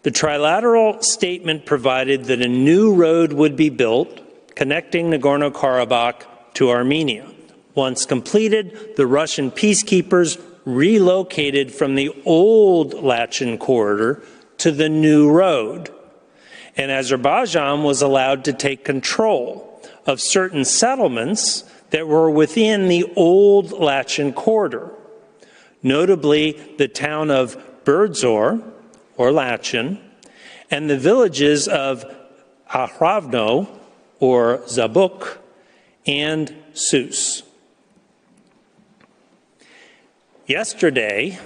the trilateral statement provided that a new road would be built connecting Nagorno-Karabakh to Armenia. Once completed, the Russian peacekeepers relocated from the old Lachin corridor to the new road, and Azerbaijan was allowed to take control of certain settlements that were within the old Lachin corridor, notably the town of Birdzor, or Lachin, and the villages of Ahravno, or Zabuk, and Sus. Yesterday,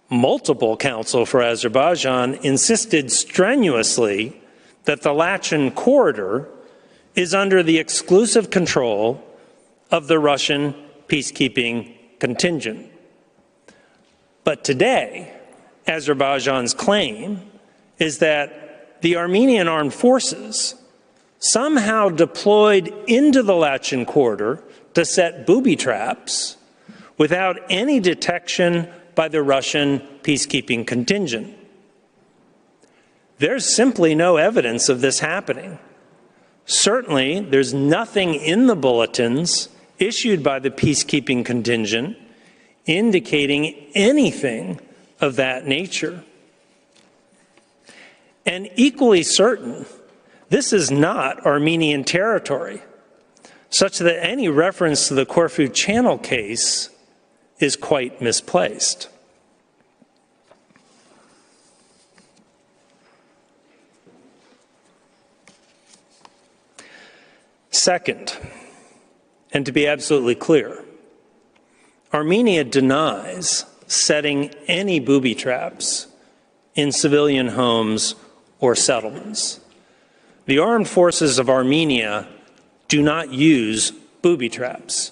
multiple counsel for Azerbaijan insisted strenuously that the Lachin corridor is under the exclusive control of the Russian peacekeeping contingent. But today, Azerbaijan's claim is that the Armenian armed forces somehow deployed into the Lachin corridor to set booby traps without any detection by the Russian peacekeeping contingent. There's simply no evidence of this happening. Certainly, there's nothing in the bulletins issued by the peacekeeping contingent indicating anything of that nature. And equally certain, this is not Armenian territory, such that any reference to the Corfu Channel case is quite misplaced. Second, and to be absolutely clear, Armenia denies setting any booby traps in civilian homes or settlements. The armed forces of Armenia do not use booby traps.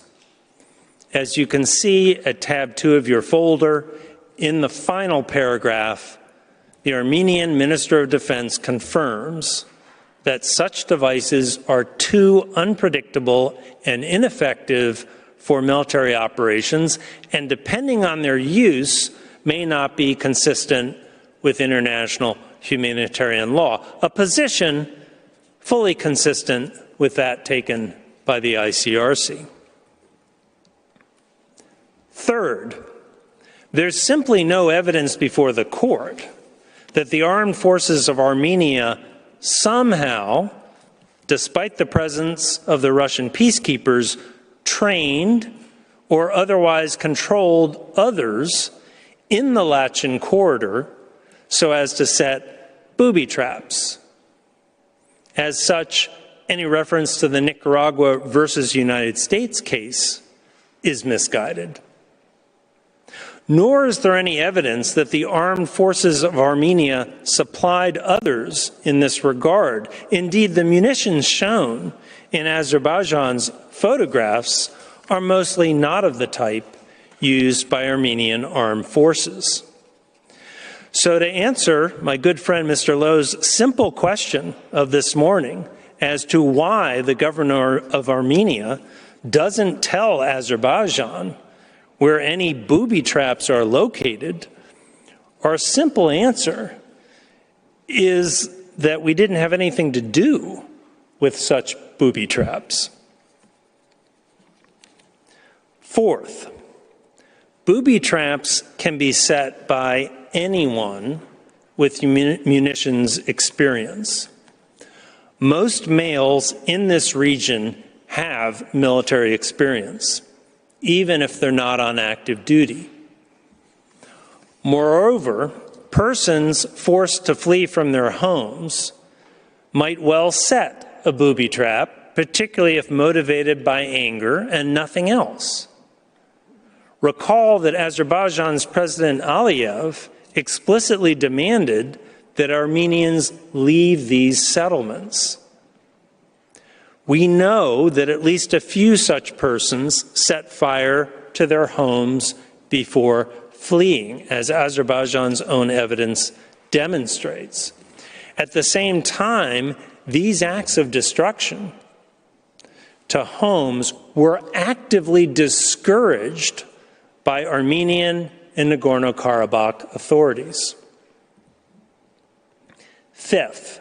As you can see at tab 2 of your folder, in the final paragraph, the Armenian Minister of Defense confirms that such devices are too unpredictable and ineffective for military operations, and depending on their use, may not be consistent with international humanitarian law, a position fully consistent with that taken by the ICRC. Third, there's simply no evidence before the court that the armed forces of Armenia somehow, despite the presence of the Russian peacekeepers, trained, or otherwise controlled others in the Latin corridor so as to set booby traps. As such, any reference to the Nicaragua versus United States case is misguided. Nor is there any evidence that the armed forces of Armenia supplied others in this regard. Indeed, the munitions shown in Azerbaijan's photographs are mostly not of the type used by Armenian armed forces. So to answer my good friend Mr. Lowe's simple question of this morning as to why the governor of Armenia doesn't tell Azerbaijan where any booby traps are located, our simple answer is that we didn't have anything to do with such booby traps. Fourth, booby traps can be set by anyone with munitions experience. Most males in this region have military experience, even if they're not on active duty. Moreover, persons forced to flee from their homes might well set a booby trap, particularly if motivated by anger and nothing else. Recall that Azerbaijan's President Aliyev explicitly demanded that Armenians leave these settlements. We know that at least a few such persons set fire to their homes before fleeing, as Azerbaijan's own evidence demonstrates. At the same time, these acts of destruction to homes were actively discouraged by Armenian and Nagorno-Karabakh authorities. Fifth,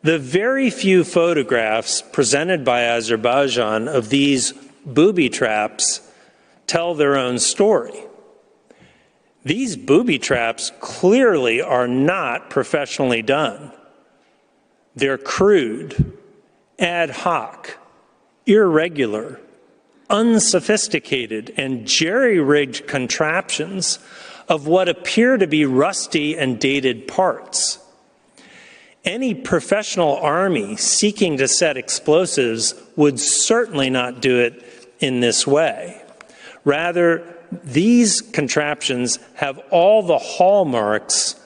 the very few photographs presented by Azerbaijan of these booby traps tell their own story. These booby traps clearly are not professionally done. They're crude, ad hoc, irregular, unsophisticated, and jerry-rigged contraptions of what appear to be rusty and dated parts. Any professional army seeking to set explosives would certainly not do it in this way. Rather, these contraptions have all the hallmarks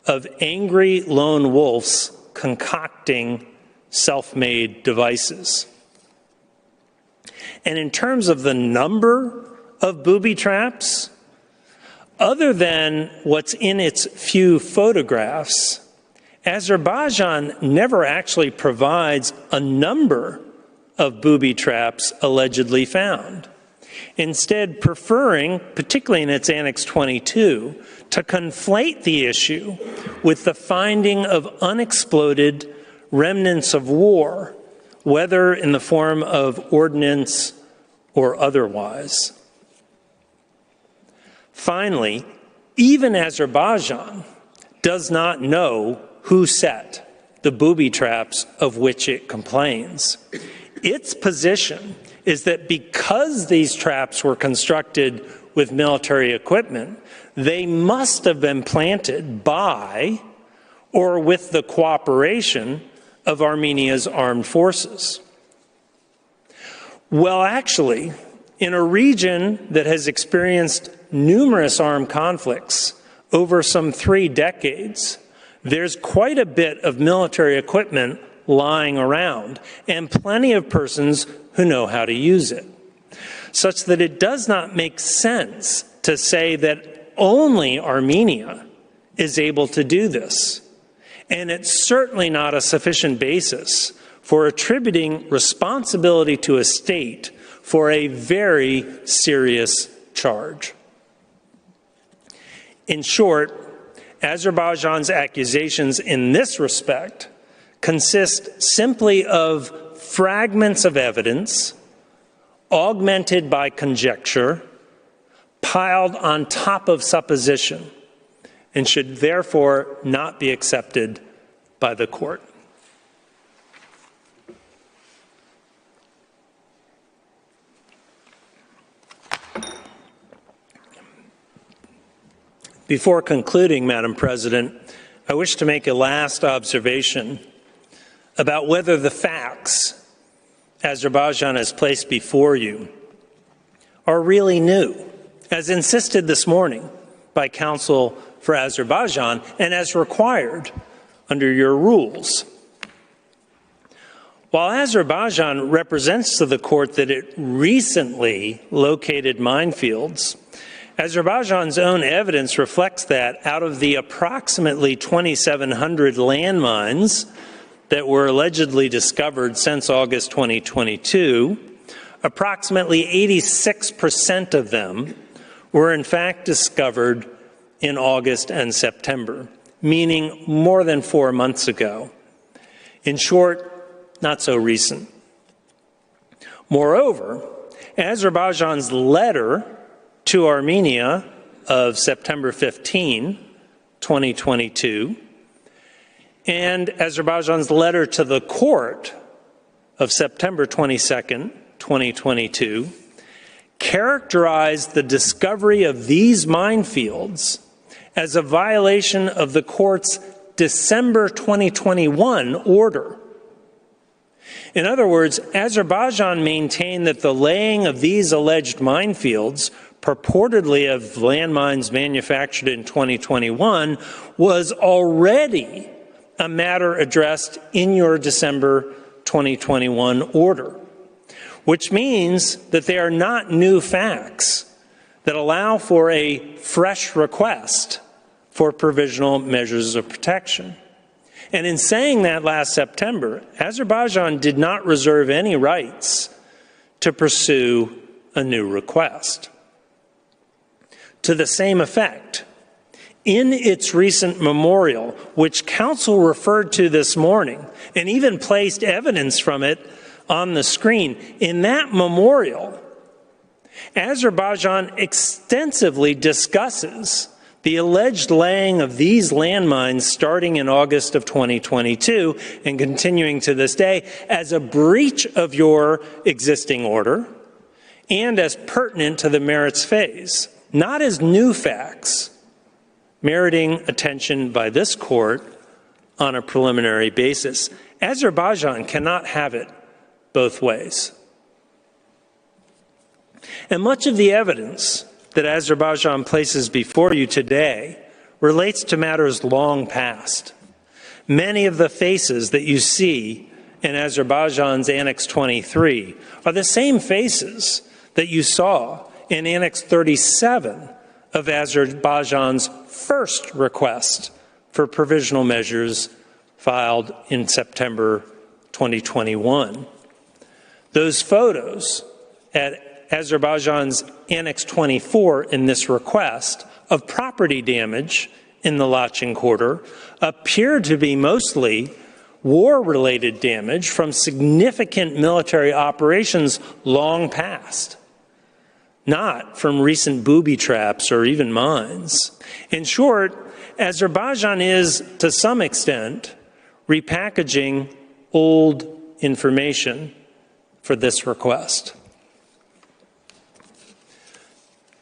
of angry lone wolves concocting self-made devices. And in terms of the number of booby traps, other than what's in its few photographs, Azerbaijan never actually provides a number of booby traps allegedly found, instead preferring, particularly in its Annex 22, to conflate the issue with the finding of unexploded remnants of war, whether in the form of ordnance or otherwise. Finally, even Azerbaijan does not know who set the booby traps of which it complains. Its position is that because these traps were constructed with military equipment, they must have been planted by or with the cooperation of Armenia's armed forces. Well, actually, in a region that has experienced numerous armed conflicts over some 3 decades, there's quite a bit of military equipment lying around and plenty of persons who know how to use it, such that it does not make sense to say that only Armenia is able to do this. And it's certainly not a sufficient basis for attributing responsibility to a state for a very serious charge. In short, Azerbaijan's accusations in this respect consist simply of fragments of evidence augmented by conjecture, piled on top of supposition, and should therefore not be accepted by the court. Before concluding, Madam President, I wish to make a last observation about whether the facts Azerbaijan has placed before you are really new, as insisted this morning by Counsel for Azerbaijan and as required under your rules. While Azerbaijan represents to the court that it recently located minefields, Azerbaijan's own evidence reflects that out of the approximately 2,700 landmines that were allegedly discovered since August 2022, approximately 86% of them were in fact discovered in August and September, meaning more than 4 months ago. In short, not so recent. Moreover, Azerbaijan's letter to Armenia of September 15, 2022, and Azerbaijan's letter to the court of September 22nd, 2022, characterized the discovery of these minefields as a violation of the court's December 2021 order. In other words, Azerbaijan maintained that the laying of these alleged minefields, purportedly of landmines manufactured in 2021, was already a matter addressed in your December 2021 order, which means that they are not new facts that allow for a fresh request for provisional measures of protection. And in saying that last September, Azerbaijan did not reserve any rights to pursue a new request. To the same effect, in its recent memorial, which Counsel referred to this morning, and even placed evidence from it on the screen, in that memorial, Azerbaijan extensively discusses the alleged laying of these landmines starting in August of 2022 and continuing to this day as a breach of your existing order and as pertinent to the merits phase, not as new facts meriting attention by this court on a preliminary basis. Azerbaijan cannot have it both ways. And much of the evidence that Azerbaijan places before you today relates to matters long past. Many of the faces that you see in Azerbaijan's Annex 23 are the same faces that you saw in Annex 37 of Azerbaijan's first request for provisional measures filed in September 2021. Those photos at Azerbaijan's Annex 24 in this request of property damage in the Lachin quarter appear to be mostly war-related damage from significant military operations long past, not from recent booby traps or even mines. In short, Azerbaijan is, to some extent, repackaging old information for this request.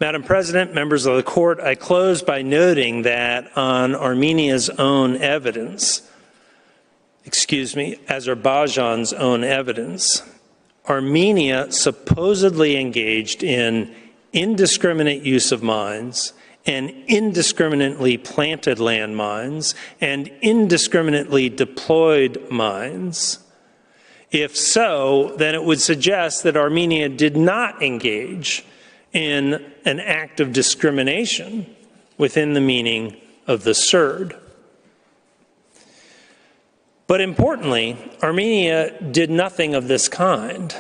Madam President, members of the court, I close by noting that on Armenia's own evidence, Azerbaijan's own evidence, Armenia supposedly engaged in indiscriminate use of mines and indiscriminately planted landmines and indiscriminately deployed mines. If so, then it would suggest that Armenia did not engage in an act of discrimination within the meaning of the CERD. But importantly, Armenia did nothing of this kind.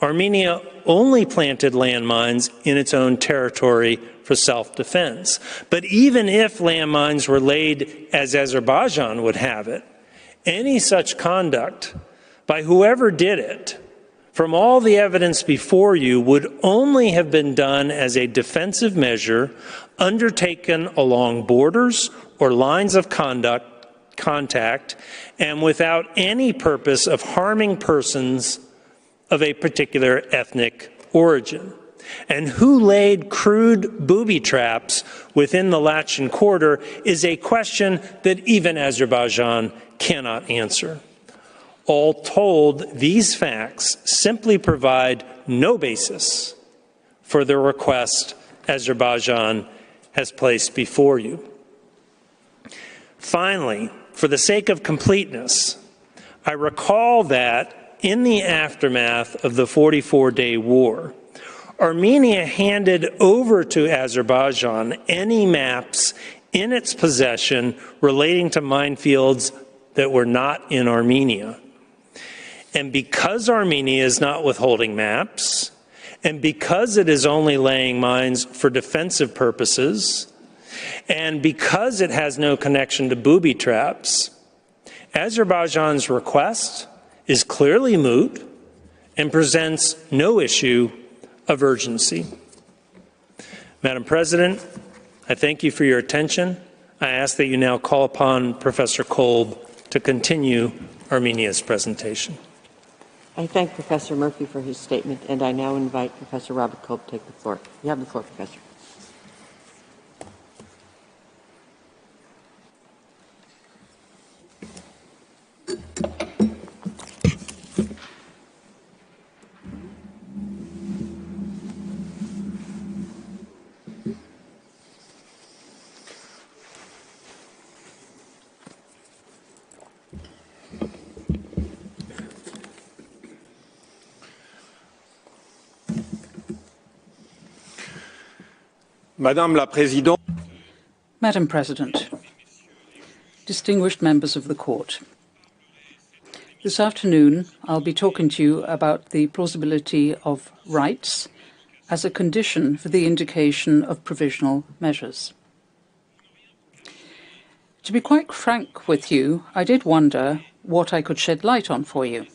Armenia only planted landmines in its own territory for self-defense. But even if landmines were laid as Azerbaijan would have it, any such conduct by whoever did it, from all the evidence before you, would only have been done as a defensive measure undertaken along borders or lines of contact and without any purpose of harming persons of a particular ethnic origin. And who laid crude booby traps within the Lachen corridor is a question that even Azerbaijan cannot answer. All told, these facts simply provide no basis for the request Azerbaijan has placed before you. Finally, for the sake of completeness, I recall that in the aftermath of the 44-day war, Armenia handed over to Azerbaijan any maps in its possession relating to minefields that were not in Armenia. And because Armenia is not withholding maps, and because it is only laying mines for defensive purposes, and because it has no connection to booby traps, Azerbaijan's request is clearly moot and presents no issue of urgency. Madam President, I thank you for your attention. I ask that you now call upon Professor Kolb to continue Armenia's presentation. I thank Professor Murphy for his statement, and I now invite Professor Robert Kolb to take the floor. You have the floor, Professor. Madame la Présidente, Madam President, distinguished members of the Court, this afternoon I'll be talking to you about the plausibility of rights as a condition for the indication of provisional measures. To be quite frank with you, I did wonder what I could shed light on for you,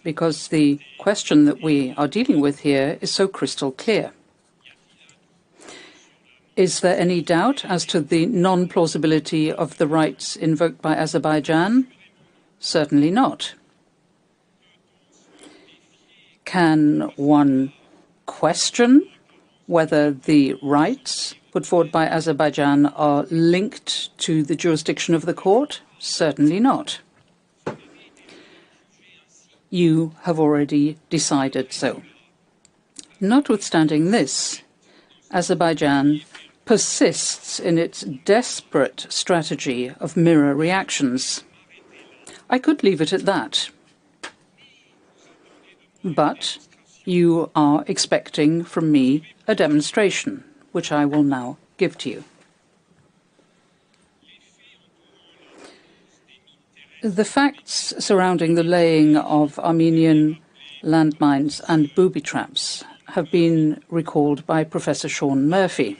because the question that we are dealing with here is so crystal clear. Is there any doubt as to the non-plausibility of the rights invoked by Azerbaijan? Certainly not. Can one question whether the rights put forward by Azerbaijan are linked to the jurisdiction of the court? Certainly not. You have already decided so. Notwithstanding this, Azerbaijan persists in its desperate strategy of mirror reactions. I could leave it at that. But you are expecting from me a demonstration, which I will now give to you. The facts surrounding the laying of Armenian landmines and booby traps have been recalled by Professor Sean Murphy.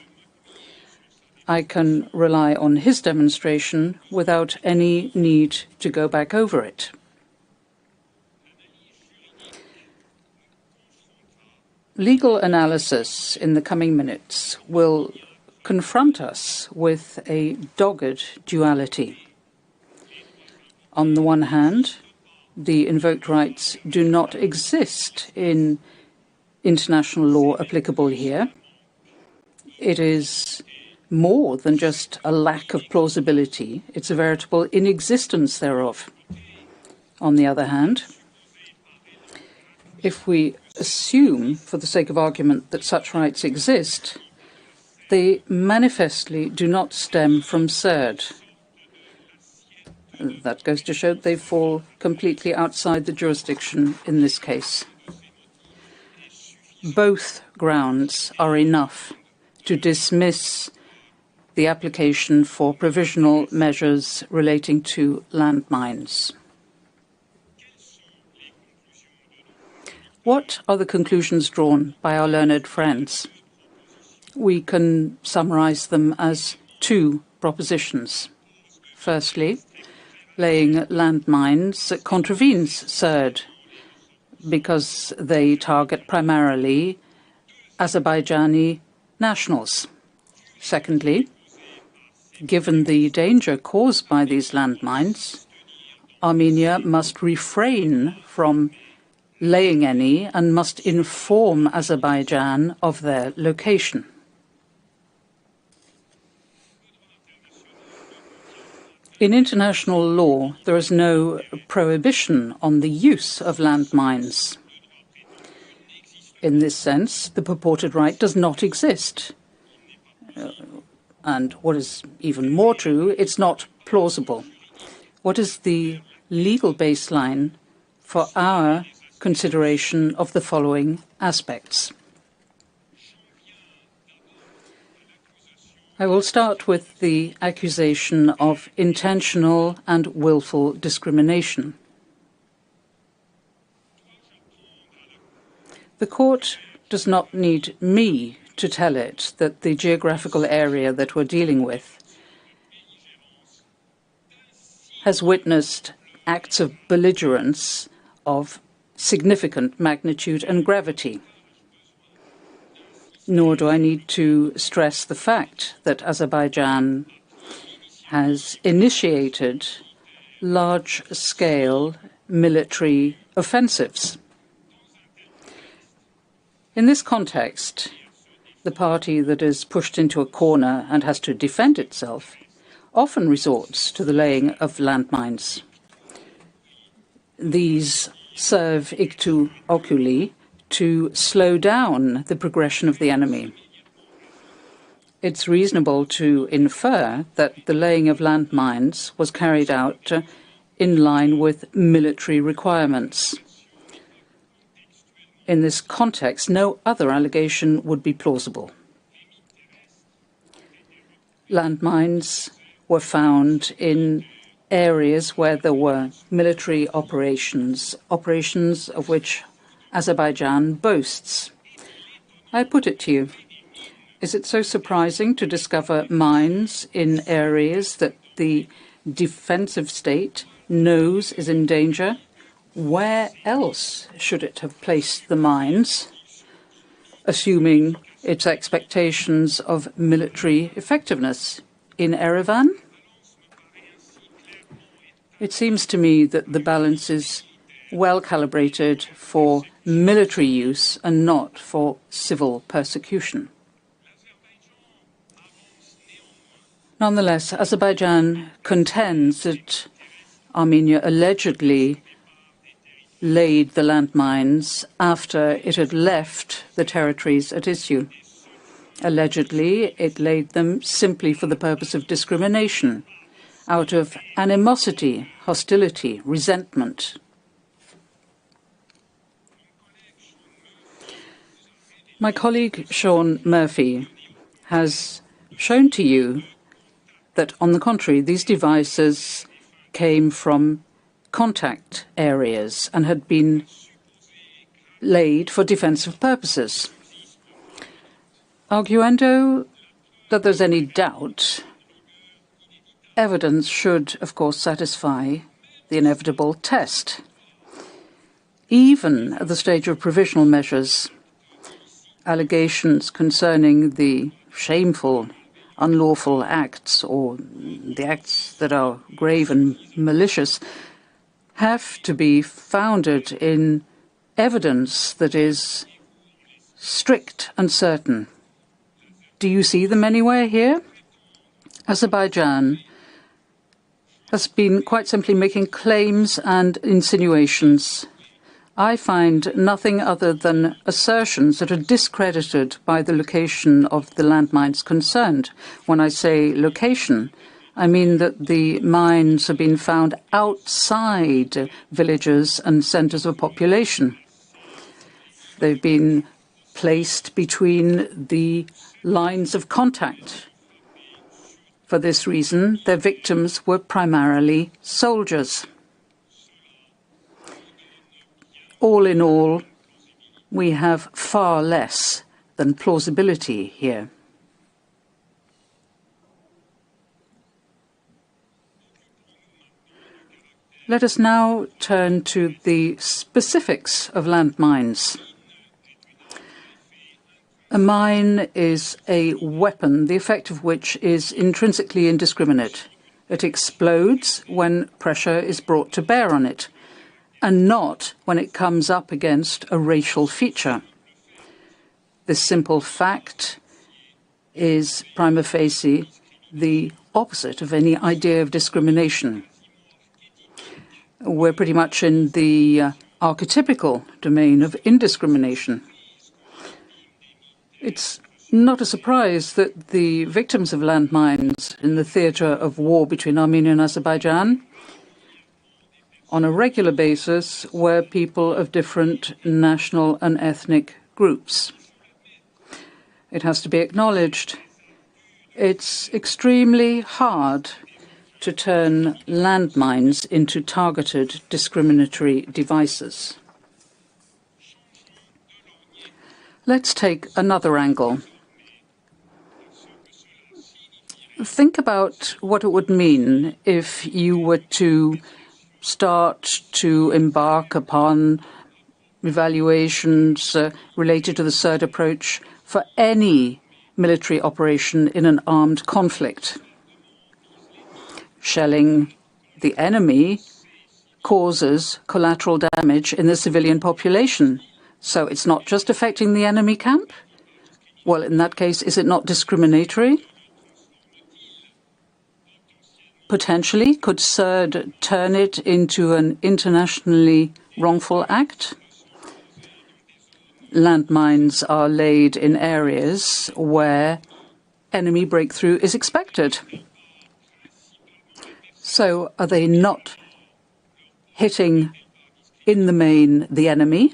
I can rely on his demonstration without any need to go back over it. Legal analysis in the coming minutes will confront us with a dogged duality. On the one hand, the invoked rights do not exist in international law applicable here. It is more than just a lack of plausibility, it's a veritable inexistence thereof. On the other hand, if we assume, for the sake of argument, that such rights exist, they manifestly do not stem from CERD. That goes to show they fall completely outside the jurisdiction in this case. Both grounds are enough to dismiss the application for provisional measures relating to landmines. What are the conclusions drawn by our learned friends? We can summarize them as two propositions. Firstly, laying landmines contravenes CERD because they target primarily Azerbaijani nationals. Secondly, given the danger caused by these landmines, Armenia must refrain from laying any and must inform Azerbaijan of their location. In international law, there is no prohibition on the use of landmines. In this sense, the purported right does not exist. And what is even more true, it's not plausible. What is the legal baseline for our consideration of the following aspects? I will start with the accusation of intentional and willful discrimination. The court does not need me to tell it that the geographical area that we're dealing with has witnessed acts of belligerence of significant magnitude and gravity. Nor do I need to stress the fact that Azerbaijan has initiated large-scale military offensives. In this context, the party that is pushed into a corner and has to defend itself often resorts to the laying of landmines. These serve ictu oculi to slow down the progression of the enemy. It's reasonable to infer that the laying of landmines was carried out in line with military requirements. In this context, no other allegation would be plausible. Landmines were found in areas where there were military operations of which Azerbaijan boasts. I put it to you, is it so surprising to discover mines in areas that the defensive state knows is in danger? Where else should it have placed the mines, assuming its expectations of military effectiveness? In Erevan? It seems to me that the balance is well calibrated for military use and not for civil persecution. Nonetheless, Azerbaijan contends that Armenia allegedly laid the landmines after it had left the territories at issue. Allegedly, it laid them simply for the purpose of discrimination, out of animosity, hostility, resentment. My colleague Sean Murphy has shown to you that, on the contrary, these devices came from contact areas and had been laid for defensive purposes. Arguendo that there's any doubt, evidence should, of course, satisfy the inevitable test. Even at the stage of provisional measures, allegations concerning the shameful, unlawful acts or the acts that are grave and malicious have to be founded in evidence that is strict and certain. Do you see them anywhere here? Azerbaijan has been quite simply making claims and insinuations. I find nothing other than assertions that are discredited by the location of the landmines concerned. When I say location, I mean that the mines have been found outside villages and centres of population. They've been placed between the lines of contact. For this reason, their victims were primarily soldiers. All in all, we have far less than plausibility here. Let us now turn to the specifics of landmines. A mine is a weapon, the effect of which is intrinsically indiscriminate. It explodes when pressure is brought to bear on it. and not when it comes up against a racial feature. This simple fact is prima facie the opposite of any idea of discrimination. We're pretty much in the archetypical domain of indiscrimination. It's not a surprise that the victims of landmines in the theatre of war between Armenia and Azerbaijan on a regular basis were people of different national and ethnic groups. It has to be acknowledged, it's extremely hard to turn landmines into targeted discriminatory devices. Let's take another angle. Think about what it would mean if you were to start to embark upon evaluations related to the third approach for any military operation in an armed conflict. Shelling the enemy causes collateral damage in the civilian population. So it's not just affecting the enemy camp? Well, in that case, is it not discriminatory? Potentially, could CERD turn it into an internationally wrongful act? Landmines are laid in areas where enemy breakthrough is expected. So are they not hitting in the main the enemy?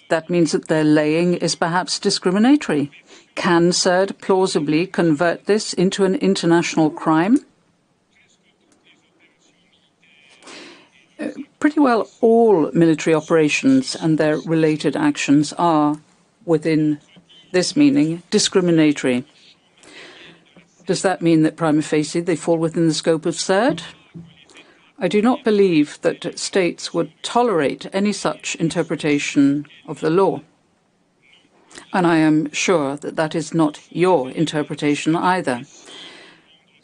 That means that their laying is perhaps discriminatory. Can CERD plausibly convert this into an international crime? Pretty well all military operations and their related actions are, within this meaning, discriminatory. Does that mean that prima facie they fall within the scope of CERD? I do not believe that states would tolerate any such interpretation of the law. And I am sure that that is not your interpretation either.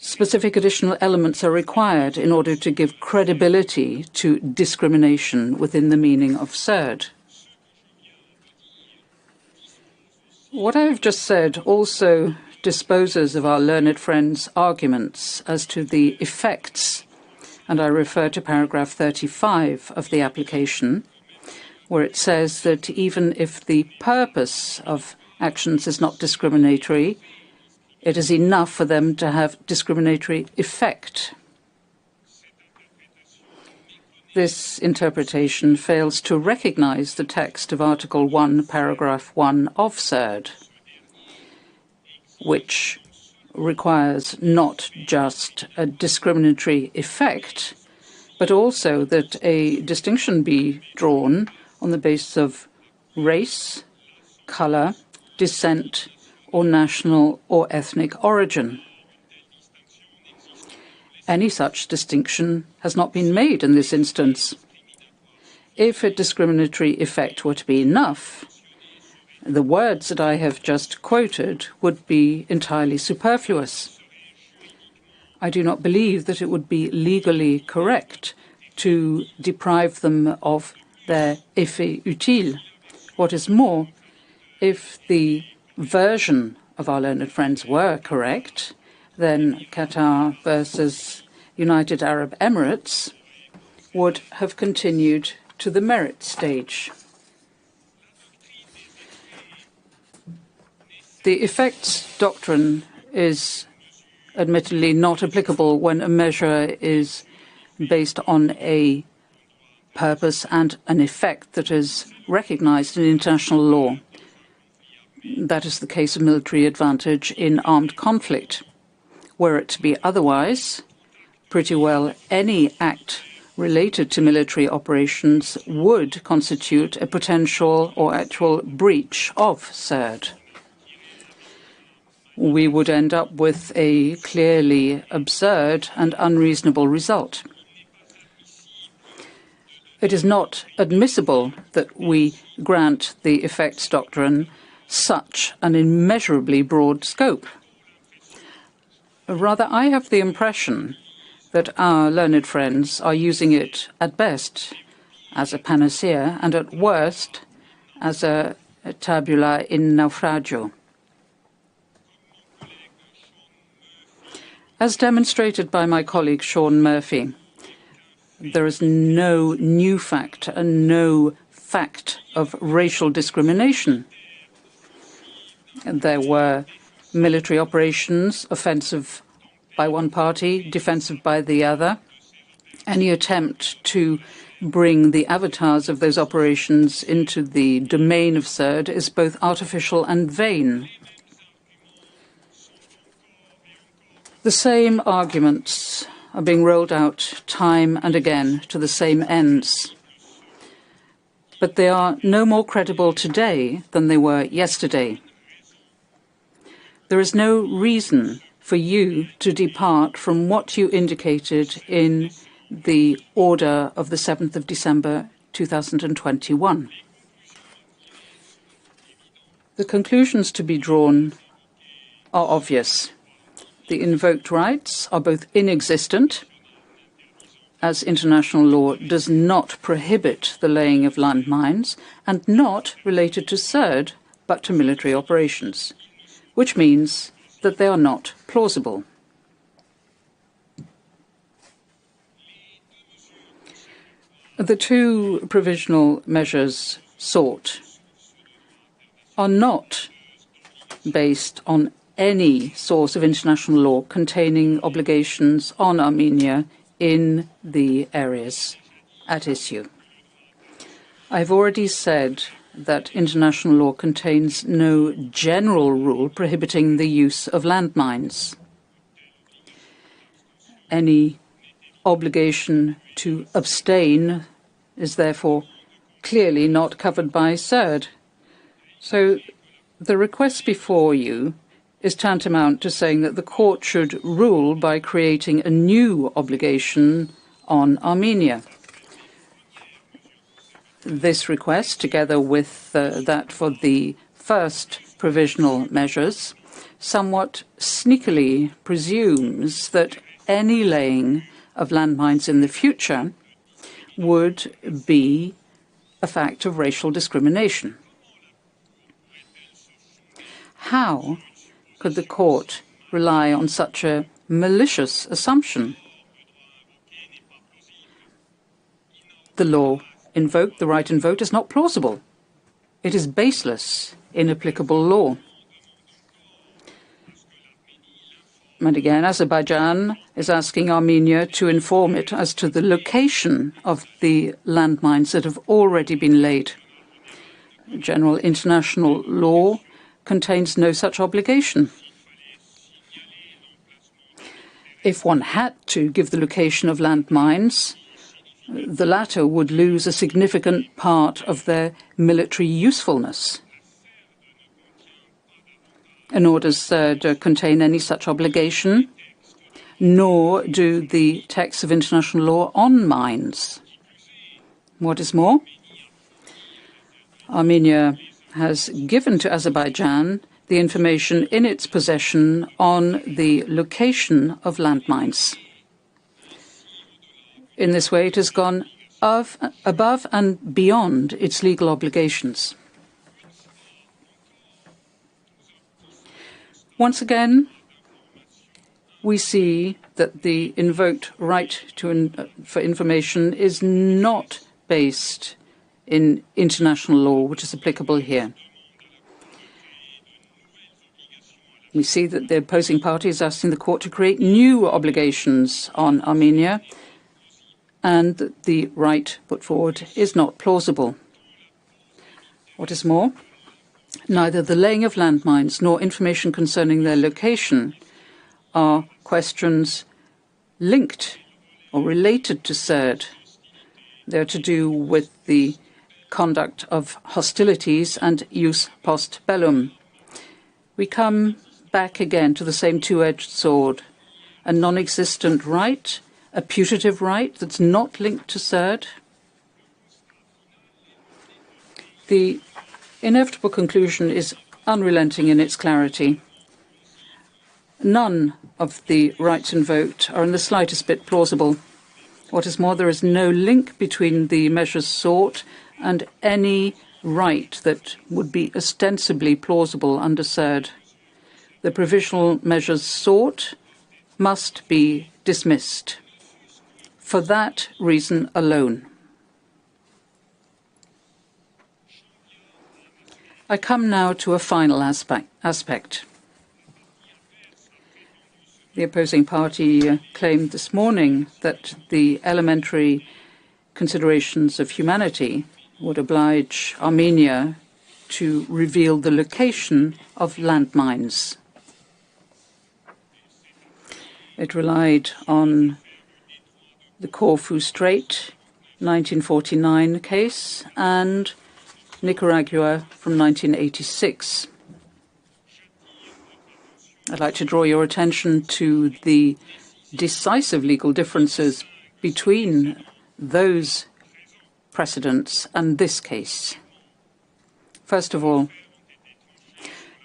Specific additional elements are required in order to give credibility to discrimination within the meaning of CERD. What I have just said also disposes of our learned friend's arguments as to the effects, and I refer to paragraph 35 of the application, where it says that even if the purpose of actions is not discriminatory, it is enough for them to have discriminatory effect. This interpretation fails to recognize the text of Article 1, Paragraph 1 of CERD, which requires not just a discriminatory effect, but also that a distinction be drawn on the basis of race, color, descent, or national or ethnic origin. Any such distinction has not been made in this instance. If a discriminatory effect were to be enough, the words that I have just quoted would be entirely superfluous. I do not believe that it would be legally correct to deprive them of their effet utile. What is more, if the version of our learned friends were correct, then Qatar versus United Arab Emirates would have continued to the merit stage. The effects doctrine is admittedly not applicable when a measure is based on a purpose and an effect that is recognized in international law. That is the case of military advantage in armed conflict. Were it to be otherwise, pretty well any act related to military operations would constitute a potential or actual breach of CERD. We would end up with a clearly absurd and unreasonable result. It is not admissible that we grant the effects doctrine such an immeasurably broad scope. Rather, I have the impression that our learned friends are using it, at best, as a panacea, and at worst, as a tabula in naufragio. As demonstrated by my colleague Sean Murphy, there is no new fact and no fact of racial discrimination. There were military operations, offensive by one party, defensive by the other. Any attempt to bring the avatars of those operations into the domain of CERD is both artificial and vain. The same arguments are being rolled out time and again to the same ends. But they are no more credible today than they were yesterday. There is no reason for you to depart from what you indicated in the order of the 7th of December 2021. The conclusions to be drawn are obvious. The invoked rights are both inexistent, as international law does not prohibit the laying of landmines, and not related to CERD, but to military operations, which means that they are not plausible. The two provisional measures sought are not based on any source of international law containing obligations on Armenia in the areas at issue. I've already said that international law contains no general rule prohibiting the use of landmines. Any obligation to abstain is therefore clearly not covered by CERD. So the request before you is tantamount to saying that the court should rule by creating a new obligation on Armenia. This request, together with that for the first provisional measures, somewhat sneakily presumes that any laying of landmines in the future would be a fact of racial discrimination. How could the court rely on such a malicious assumption? The law invoked, the right invoked, is not plausible. It is baseless in applicable law. And again, Azerbaijan is asking Armenia to inform it as to the location of the landmines that have already been laid. General international law contains no such obligation. If one had to give the location of landmines, the latter would lose a significant part of their military usefulness. Nor does CERD contain any such obligation, nor do the texts of international law on mines. What is more, Armenia has given to Azerbaijan the information in its possession on the location of landmines. In this way, it has gone above and beyond its legal obligations. Once again, we see that the invoked right for information is not based in international law, which is applicable here. We see that the opposing party is asking the court to create new obligations on Armenia, and that the right put forward is not plausible. What is more, neither the laying of landmines nor information concerning their location are questions linked or related to CERD. They're to do with the conduct of hostilities and use post bellum. We come back again to the same two-edged sword, a non-existent right, a putative right that's not linked to CERD. The inevitable conclusion is unrelenting in its clarity. None of the rights invoked are in the slightest bit plausible. What is more, there is no link between the measures sought and any right that would be ostensibly plausible under CERD. The provisional measures sought must be dismissed for that reason alone. I come now to a final aspect. The opposing party claimed this morning that the elementary considerations of humanity would oblige Armenia to reveal the location of landmines. It relied on the Corfu Strait 1949 case and Nicaragua from 1986. I'd like to draw your attention to the decisive legal differences between those precedents and this case. First of all,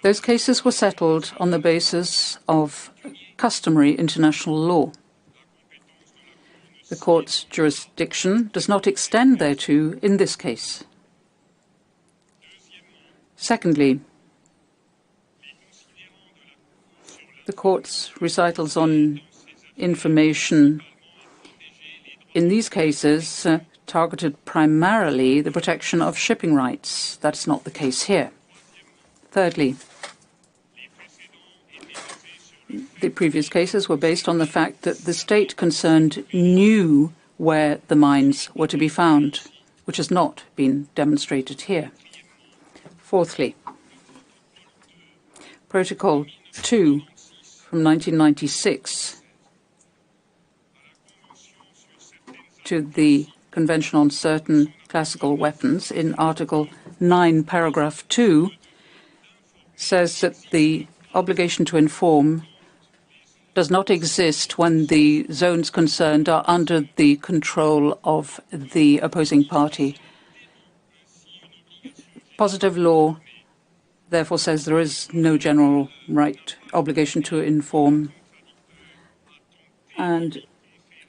those cases were settled on the basis of customary international law. The court's jurisdiction does not extend thereto in this case. Secondly, the court's recitals on information in these cases targeted primarily the protection of shipping rights. That's not the case here. Thirdly, the previous cases were based on the fact that the state concerned knew where the mines were to be found, which has not been demonstrated here. Fourthly, Protocol 2 from 1996 to the Convention on Certain Classical Weapons in Article 9, Paragraph 2 says that the obligation to inform does not exist when the zones concerned are under the control of the opposing party. Positive law, therefore, says there is no general obligation to inform. And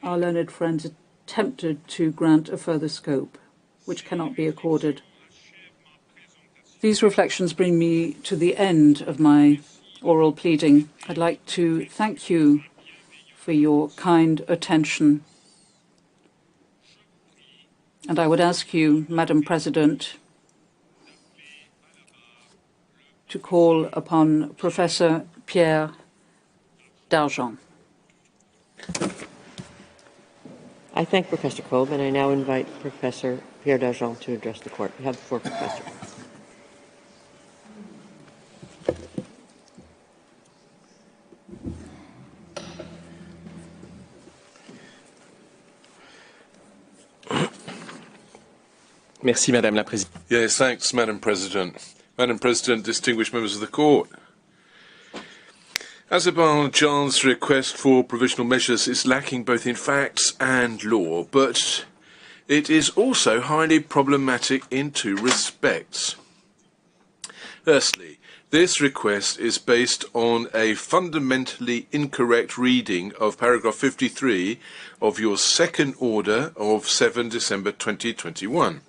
our learned friends attempted to grant a further scope, which cannot be accorded. These reflections bring me to the end of my oral pleading. I'd like to thank you for your kind attention. And I would ask you, Madam President, to call upon Professor Pierre D'Argent. I thank Professor Kolb, and I now invite Professor Pierre D'Argent to address the court. You have the floor, Professor. Merci, Madame la Présidente. Yes, thanks, Madam President. Madam President, distinguished members of the Court. Azerbaijan's request for provisional measures is lacking both in facts and law, but it is also highly problematic in two respects. Firstly, this request is based on a fundamentally incorrect reading of paragraph 53 of your second order of 7 December 2021.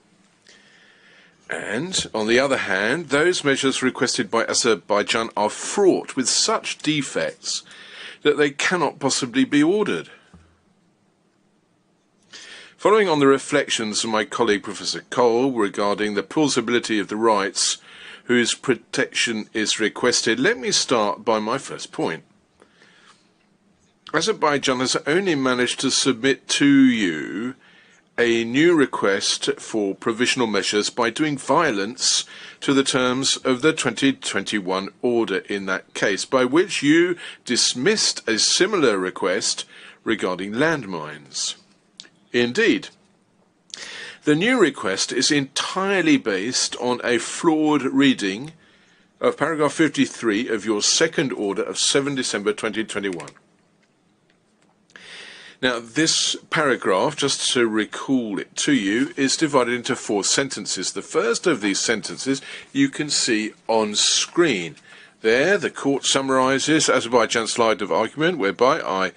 And, on the other hand, those measures requested by Azerbaijan are fraught with such defects that they cannot possibly be ordered. Following on the reflections of my colleague Professor Cole regarding the plausibility of the rights whose protection is requested, let me start by my first point. Azerbaijan has only managed to submit to you a new request for provisional measures by doing violence to the terms of the 2021 order in that case, by which you dismissed a similar request regarding landmines. Indeed, the new request is entirely based on a flawed reading of paragraph 53 of your second order of 7 December 2021. Now, this paragraph, just to recall it to you, is divided into 4 sentences. The first of these sentences you can see on screen. There, the court summarises Azerbaijan's line of argument, whereby I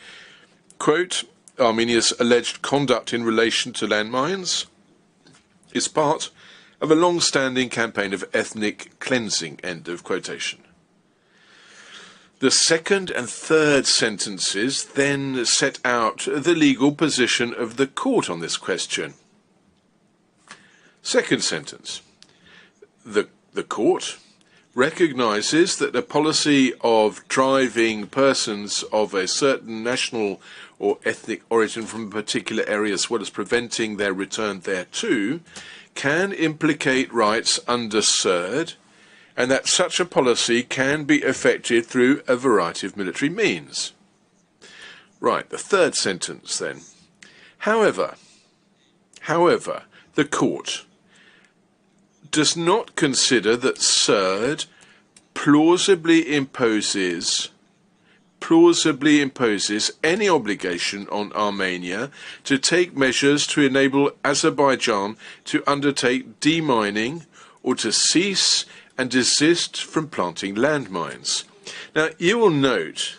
quote, Armenia's alleged conduct in relation to landmines is part of a long-standing campaign of ethnic cleansing, end of quotation. The second and third sentences then set out the legal position of the court on this question. Second sentence. The court recognises that a policy of driving persons of a certain national or ethnic origin from a particular area as well as preventing their return thereto can implicate rights under CERD, and that such a policy can be effected through a variety of military means. Right, the third sentence then. However, the court does not consider that CERD plausibly imposes any obligation on Armenia to take measures to enable Azerbaijan to undertake demining or to cease and desist from planting landmines. Now, you will note,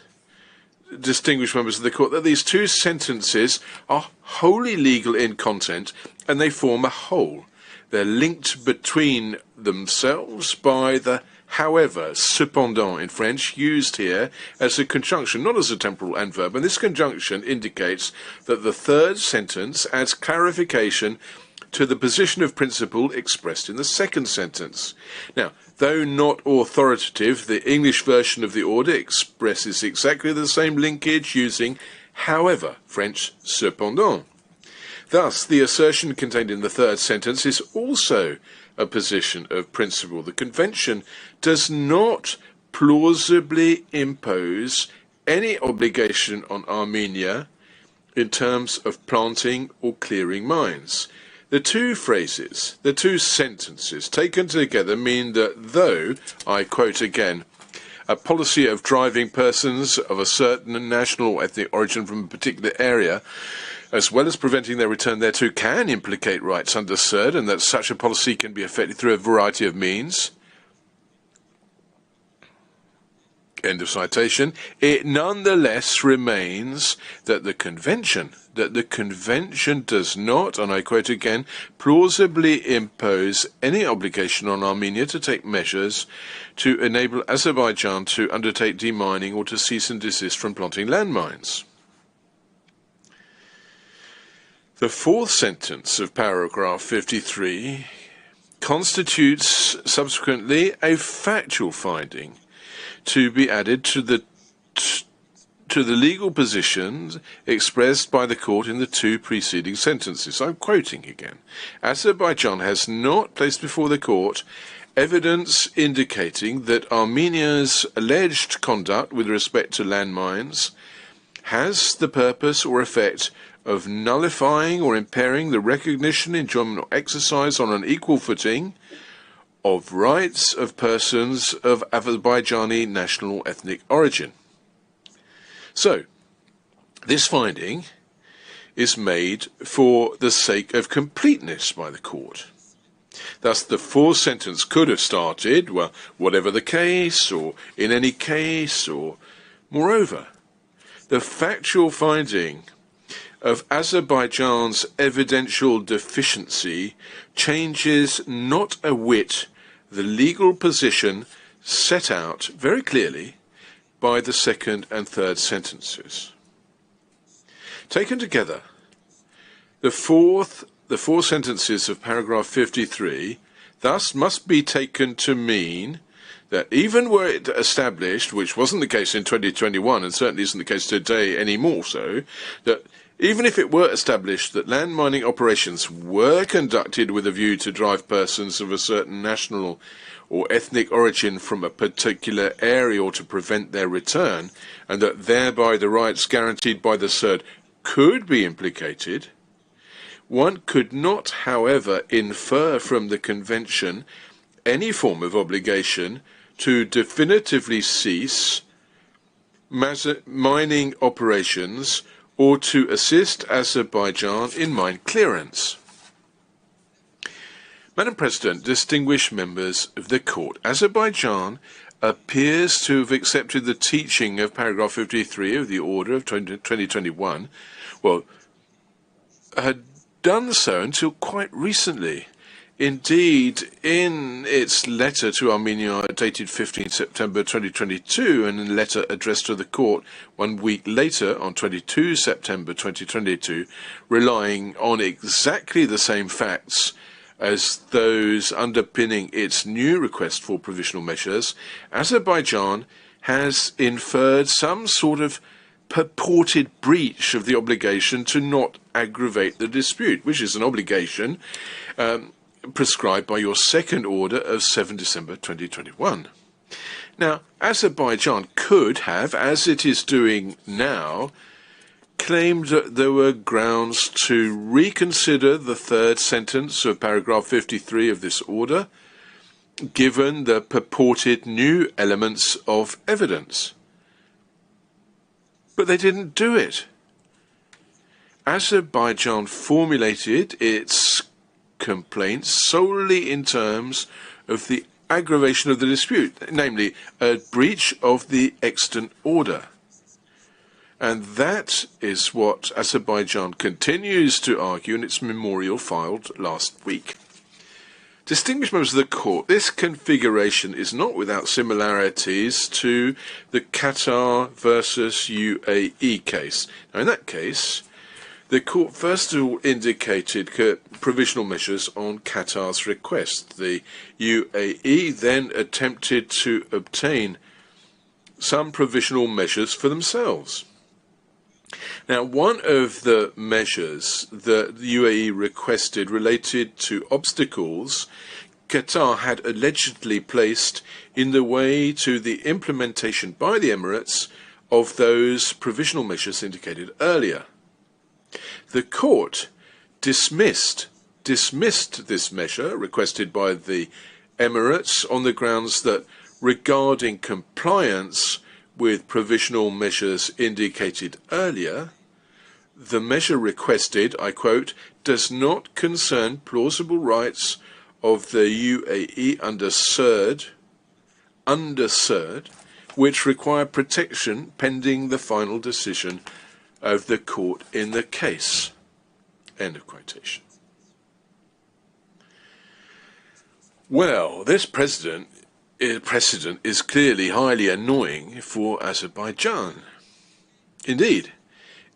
distinguished members of the court, that these two sentences are wholly legal in content and they form a whole. They're linked between themselves by the however, cependant in French, used here as a conjunction, not as a temporal adverb. And this conjunction indicates that the third sentence adds clarification to the position of principle expressed in the second sentence. Now, though not authoritative, the English version of the order expresses exactly the same linkage using however, French cependant. Thus, the assertion contained in the third sentence is also a position of principle. The Convention does not plausibly impose any obligation on Armenia in terms of planting or clearing mines. The two phrases, the two sentences taken together mean that though, I quote again, a policy of driving persons of a certain national or ethnic origin from a particular area, as well as preventing their return thereto, can implicate rights under CERD, and that such a policy can be effected through a variety of means. End of citation. It nonetheless remains that the Convention does not, and I quote again, plausibly impose any obligation on Armenia to take measures to enable Azerbaijan to undertake demining or to cease and desist from planting landmines. The fourth sentence of paragraph 53 constitutes subsequently a factual finding to be added to the legal positions expressed by the court in the two preceding sentences. I'm quoting again. Azerbaijan has not placed before the court evidence indicating that Armenia's alleged conduct with respect to landmines has the purpose or effect of nullifying or impairing the recognition, enjoyment, or exercise on an equal footing of rights of persons of Azerbaijani national or ethnic origin. So, this finding is made for the sake of completeness by the court. Thus, the fourth sentence could have started, well, whatever the case, or in any case, or moreover, the factual finding of Azerbaijan's evidential deficiency changes not a whit the legal position set out very clearly by the second and third sentences. Taken together, the four sentences of paragraph 53 thus must be taken to mean that even were it established, which wasn't the case in 2021 and certainly isn't the case today anymore so, that even if it were established that land mining operations were conducted with a view to drive persons of a certain national or ethnic origin from a particular area or to prevent their return, and that thereby the rights guaranteed by the CERD could be implicated, one could not, however, infer from the Convention any form of obligation to definitively cease mining operations or to assist Azerbaijan in mine clearance. Madam President, distinguished members of the court, Azerbaijan appears to have accepted the teaching of paragraph 53 of the order of 2021, well, had done so until quite recently. Indeed, in its letter to Armenia dated 15 September 2022 and a letter addressed to the court 1 week later on 22 September 2022, relying on exactly the same facts as those underpinning its new request for provisional measures, Azerbaijan has inferred some sort of purported breach of the obligation to not aggravate the dispute, which is an obligation prescribed by your second order of 7 December 2021. Now, Azerbaijan could have, as it is doing now, claimed that there were grounds to reconsider the third sentence of paragraph 53 of this order, given the purported new elements of evidence. But they didn't do it. Azerbaijan formulated its complaints solely in terms of the aggravation of the dispute, namely a breach of the extant order. And that is what Azerbaijan continues to argue in its memorial filed last week. Distinguished members of the court, this configuration is not without similarities to the Qatar versus UAE case. Now, in that case, the court first of all indicated provisional measures on Qatar's request. The UAE then attempted to obtain some provisional measures for themselves. Now, one of the measures that the UAE requested related to obstacles Qatar had allegedly placed in the way to the implementation by the Emirates of those provisional measures indicated earlier. The court dismissed this measure requested by the Emirates on the grounds that regarding compliance with provisional measures indicated earlier, the measure requested, I quote, does not concern plausible rights of the UAE under CERD, which require protection pending the final decision of the court in the case. End of quotation. Well, this precedent is clearly highly annoying for Azerbaijan. Indeed,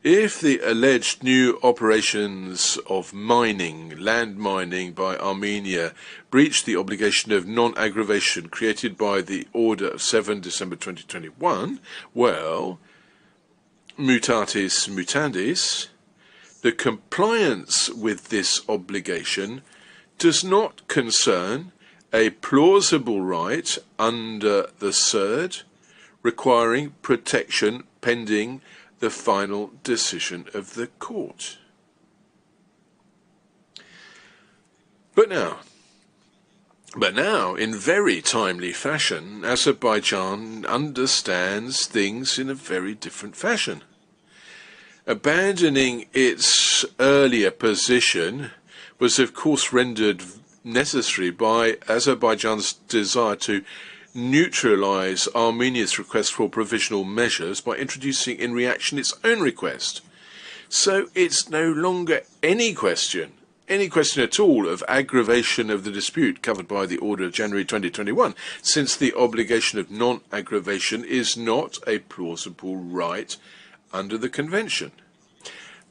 if the alleged new operations of land mining by Armenia breach the obligation of non-aggravation created by the order of 7 December 2021, well, mutatis mutandis, the compliance with this obligation does not concern a plausible right under the CERD requiring protection pending the final decision of the court. But now, in very timely fashion, Azerbaijan understands things in a very different fashion. Abandoning its earlier position was of course rendered necessary by Azerbaijan's desire to neutralize Armenia's request for provisional measures by introducing in reaction its own request. So it's no longer any question at all of aggravation of the dispute covered by the order of January 2021, since the obligation of non-aggravation is not a plausible right under the convention.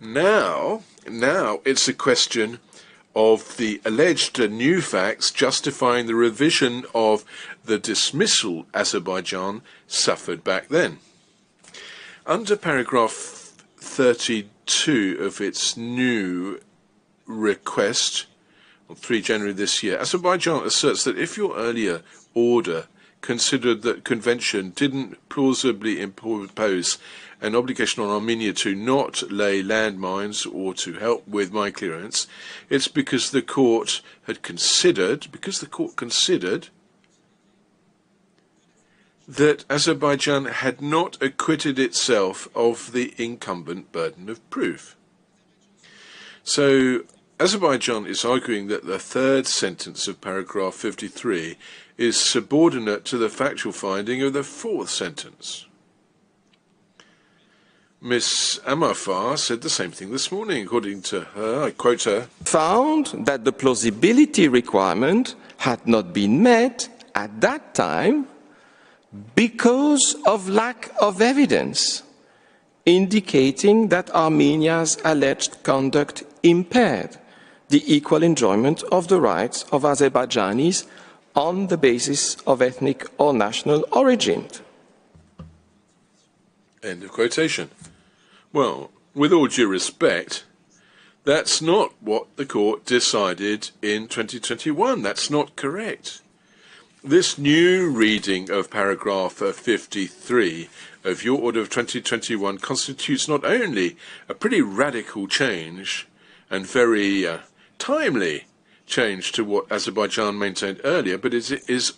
Now it's a question of the alleged new facts justifying the revision of the dismissal Azerbaijan suffered back then. Under paragraph 32 of its new request on 3 January this year, Azerbaijan asserts that if your earlier order considered that convention didn't plausibly impose an obligation on Armenia to not lay landmines or to help with mine clearance, it's because the court considered that Azerbaijan had not acquitted itself of the incumbent burden of proof. So Azerbaijan is arguing that the third sentence of paragraph 53 is subordinate to the factual finding of the fourth sentence. Miss Amafar said the same thing this morning. According to her, I quote her, found that the plausibility requirement had not been met at that time because of lack of evidence indicating that Armenia's alleged conduct impaired the equal enjoyment of the rights of Azerbaijanis on the basis of ethnic or national origin. End of quotation. Well, with all due respect, that's not what the court decided in 2021. That's not correct. This new reading of paragraph 53 of your order of 2021 constitutes not only a pretty radical change and very timely change to what Azerbaijan maintained earlier, but it is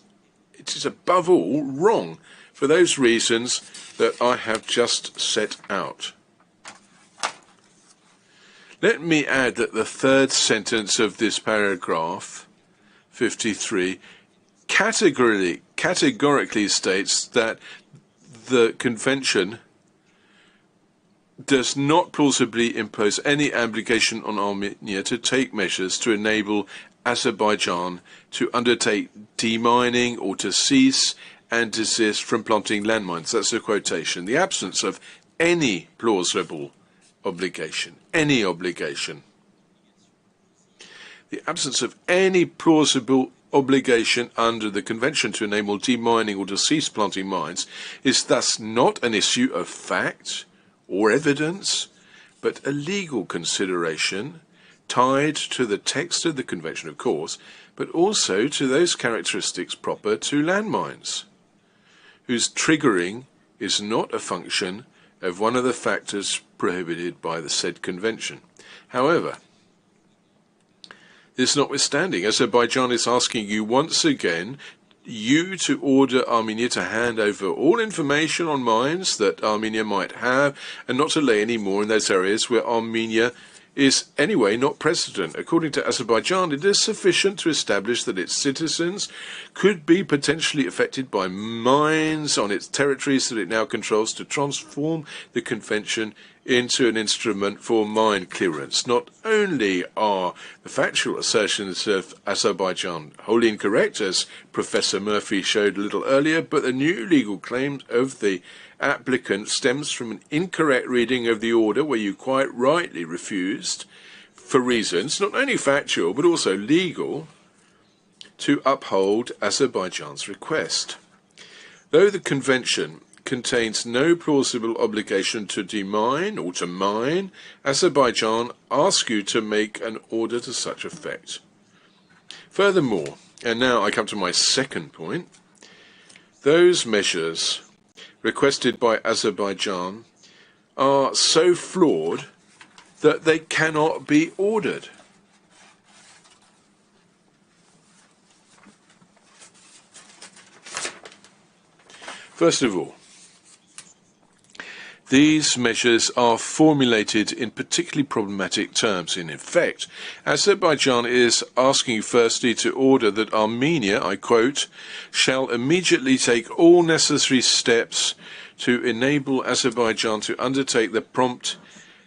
above all wrong for those reasons that I have just set out. Let me add that the third sentence of this paragraph 53 categorically states that the Convention does not plausibly impose any obligation on Armenia to take measures to enable Azerbaijan to undertake demining or to cease and desist from planting landmines. That's a quotation. The absence of any plausible obligation, any obligation. The absence of any plausible obligation under the Convention to enable demining or to cease planting mines is thus not an issue of fact or evidence, but a legal consideration tied to the text of the Convention, of course, but also to those characteristics proper to landmines, whose triggering is not a function of one of the factors prohibited by the said Convention. However, this notwithstanding, Azerbaijan is asking you once again to order Armenia to hand over all information on mines that Armenia might have and not to lay any more in those areas where Armenia is anyway not present. According to Azerbaijan, it is sufficient to establish that its citizens could be potentially affected by mines on its territories that it now controls to transform the Convention into an instrument for mine clearance. Not only are the factual assertions of Azerbaijan wholly incorrect, as Professor Murphy showed a little earlier, but the new legal claim of the applicant stems from an incorrect reading of the order where you quite rightly refused, for reasons not only factual but also legal, to uphold Azerbaijan's request. Though the Convention contains no plausible obligation to demine or to mine, Azerbaijan asks you to make an order to such effect. Furthermore, and now I come to my second point, those measures requested by Azerbaijan are so flawed that they cannot be ordered. First of all, these measures are formulated in particularly problematic terms. In effect, Azerbaijan is asking you firstly to order that Armenia, I quote, shall immediately take all necessary steps to enable Azerbaijan to undertake the prompt,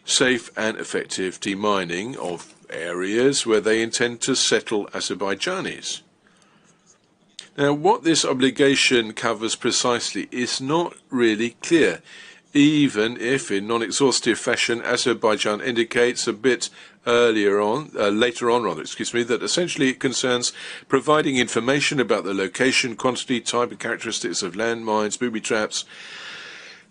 safe and effective demining of areas where they intend to settle Azerbaijanis. Now, what this obligation covers precisely is not really clear, even if in non-exhaustive fashion Azerbaijan indicates a bit later on, that essentially it concerns providing information about the location, quantity, type and characteristics of landmines, booby traps,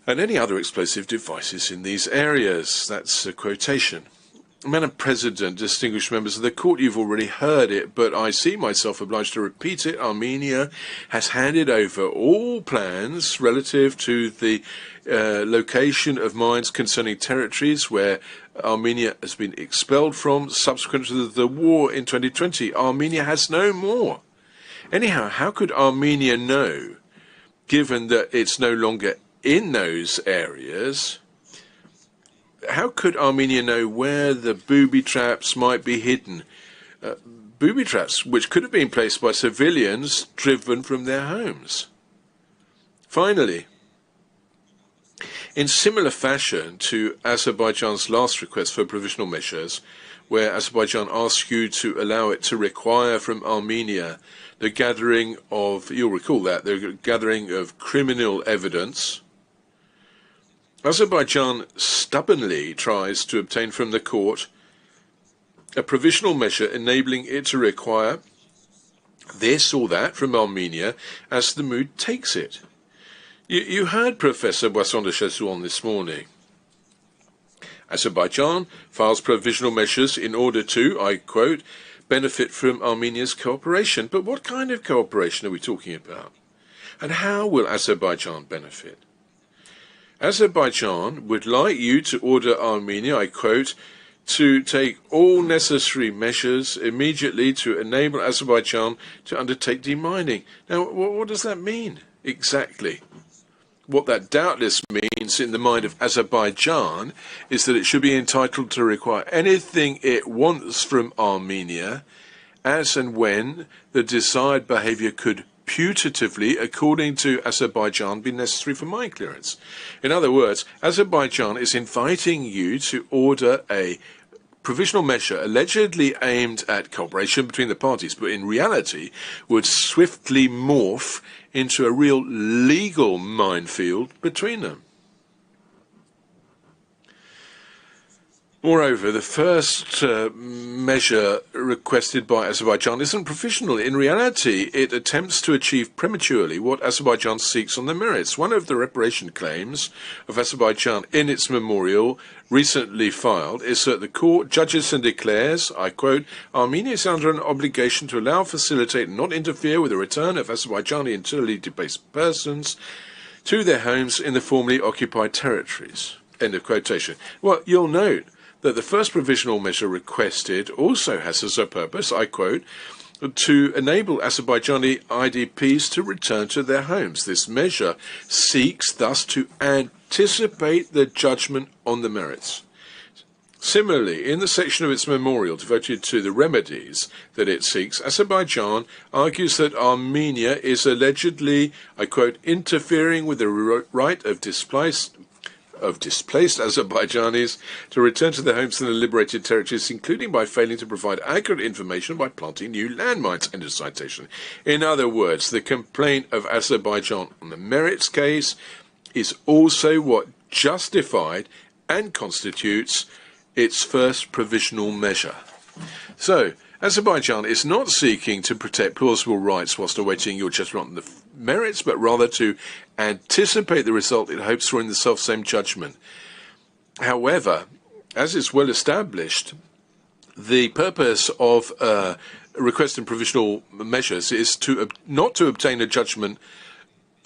and any other explosive devices in these areas. That's a quotation. Madam President, distinguished members of the court, you've already heard it, but I see myself obliged to repeat it. Armenia has handed over all plans relative to the location of mines concerning territories where Armenia has been expelled from subsequent to the war in 2020. Armenia has no more. Anyhow, how could Armenia know, given that it's no longer in those areas? How could Armenia know where the booby traps might be hidden? Booby traps which could have been placed by civilians driven from their homes. Finally, In similar fashion to Azerbaijan's last request for provisional measures, where Azerbaijan asks you to allow it to require from Armenia the gathering of, you'll recall that, the gathering of criminal evidence, Azerbaijan stubbornly tries to obtain from the court a provisional measure enabling it to require this or that from Armenia as the mood takes it. You heard Professor Boisson de Chazouan this morning. Azerbaijan files provisional measures in order to, I quote, benefit from Armenia's cooperation. But what kind of cooperation are we talking about? And how will Azerbaijan benefit? Azerbaijan would like you to order Armenia, I quote, to take all necessary measures immediately to enable Azerbaijan to undertake demining. Now, what does that mean exactly? What that doubtless means in the mind of Azerbaijan is that it should be entitled to require anything it wants from Armenia as and when the desired behavior could putatively, according to Azerbaijan, be necessary for mine clearance. In other words, Azerbaijan is inviting you to order a provisional measure allegedly aimed at cooperation between the parties, but in reality would swiftly morph into a real legal minefield between them. Moreover, the first measure requested by Azerbaijan isn't provisional. In reality, it attempts to achieve prematurely what Azerbaijan seeks on the merits. One of the reparation claims of Azerbaijan in its memorial recently filed is that the court judges and declares, I quote, Armenia is under an obligation to allow, facilitate, and not interfere with the return of Azerbaijani internally displaced persons to their homes in the formerly occupied territories. End of quotation. Well, you'll note that the first provisional measure requested also has as a purpose, I quote, to enable Azerbaijani IDPs to return to their homes. This measure seeks thus to anticipate the judgment on the merits. Similarly, in the section of its memorial devoted to the remedies that it seeks, Azerbaijan argues that Armenia is allegedly, I quote, interfering with the right of displaced Azerbaijanis to return to their homes in the liberated territories, including by failing to provide accurate information by planting new landmines. End of citation. In other words, the complaint of Azerbaijan on the merits case is also what justified and constitutes its first provisional measure. So, Azerbaijan is not seeking to protect plausible rights whilst awaiting your judgment on the merits, but rather to anticipate the result it hopes for in the self-same judgment. However, as is well established, the purpose of requesting provisional measures is not to obtain a judgment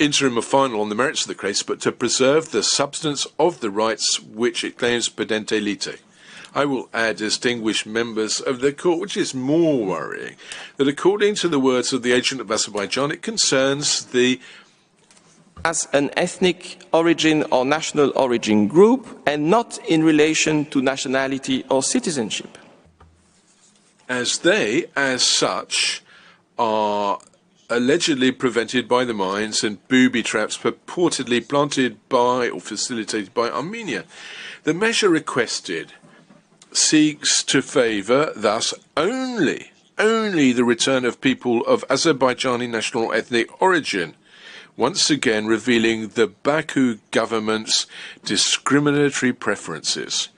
interim or final on the merits of the case, but to preserve the substance of the rights which it claims pedente lite. I will add, distinguished members of the court, which is more worrying, that according to the words of the agent of Azerbaijan, it concerns the as an ethnic origin or national origin group and not in relation to nationality or citizenship. As they, as such, are allegedly prevented by the mines and booby traps purportedly planted by or facilitated by Armenia. The measure requested seeks to favour, thus, only the return of people of Azerbaijani national ethnic origin, once again revealing the Baku government's discriminatory preferences.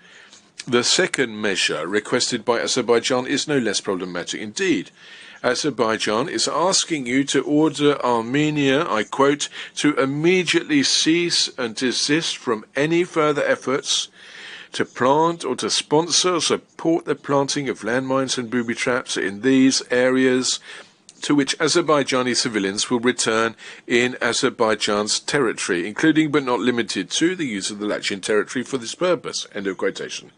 The second measure requested by Azerbaijan is no less problematic indeed. Azerbaijan is asking you to order Armenia, I quote, to immediately cease and desist from any further efforts to plant or to sponsor or support the planting of landmines and booby traps in these areas to which Azerbaijani civilians will return in Azerbaijan's territory, including but not limited to the use of the Latvian territory for this purpose. End of quotation.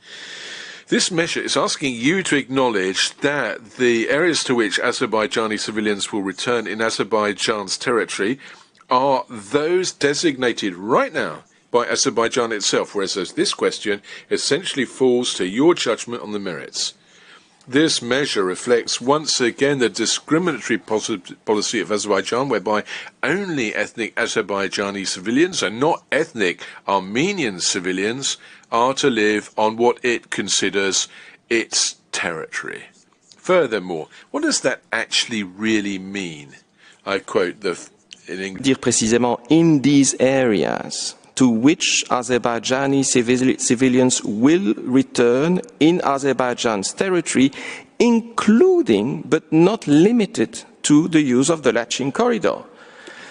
This measure is asking you to acknowledge that the areas to which Azerbaijani civilians will return in Azerbaijan's territory are those designated right now by Azerbaijan itself, whereas this question essentially falls to your judgment on the merits. This measure reflects once again the discriminatory policy of Azerbaijan, whereby only ethnic Azerbaijani civilians and not ethnic Armenian civilians are to live on what it considers its territory. Furthermore, what does that actually really mean? I quote in English. Dire précisément in these areas to which Azerbaijani civilians will return in Azerbaijan's territory, including but not limited to the use of the Lachin corridor.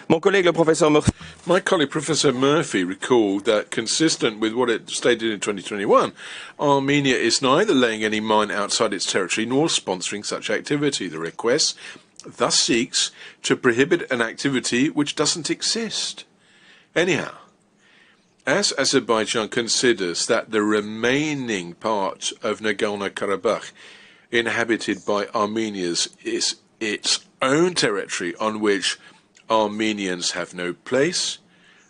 My colleague, Professor Murphy, recalled that, consistent with what it stated in 2021, Armenia is neither laying any mine outside its territory nor sponsoring such activity. The request thus seeks to prohibit an activity which doesn't exist. Anyhow, as Azerbaijan considers that the remaining part of Nagorno-Karabakh inhabited by Armenians is its own territory on which Armenians have no place,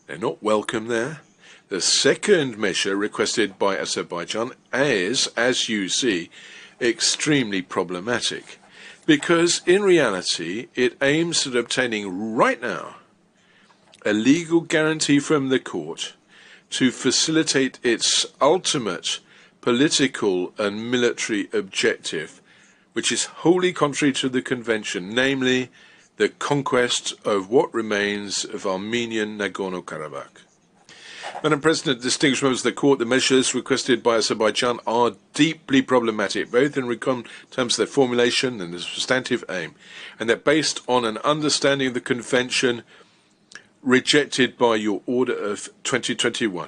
they're not welcome there. The second measure requested by Azerbaijan is, as you see, extremely problematic, because in reality it aims at obtaining right now a legal guarantee from the court to facilitate its ultimate political and military objective, which is wholly contrary to the convention, namely the conquest of what remains of Armenian Nagorno-Karabakh. Madam President, distinguished members of the court, the measures requested by Azerbaijan are deeply problematic, both in terms of their formulation and their substantive aim, and they're based on an understanding of the convention rejected by your order of 2021.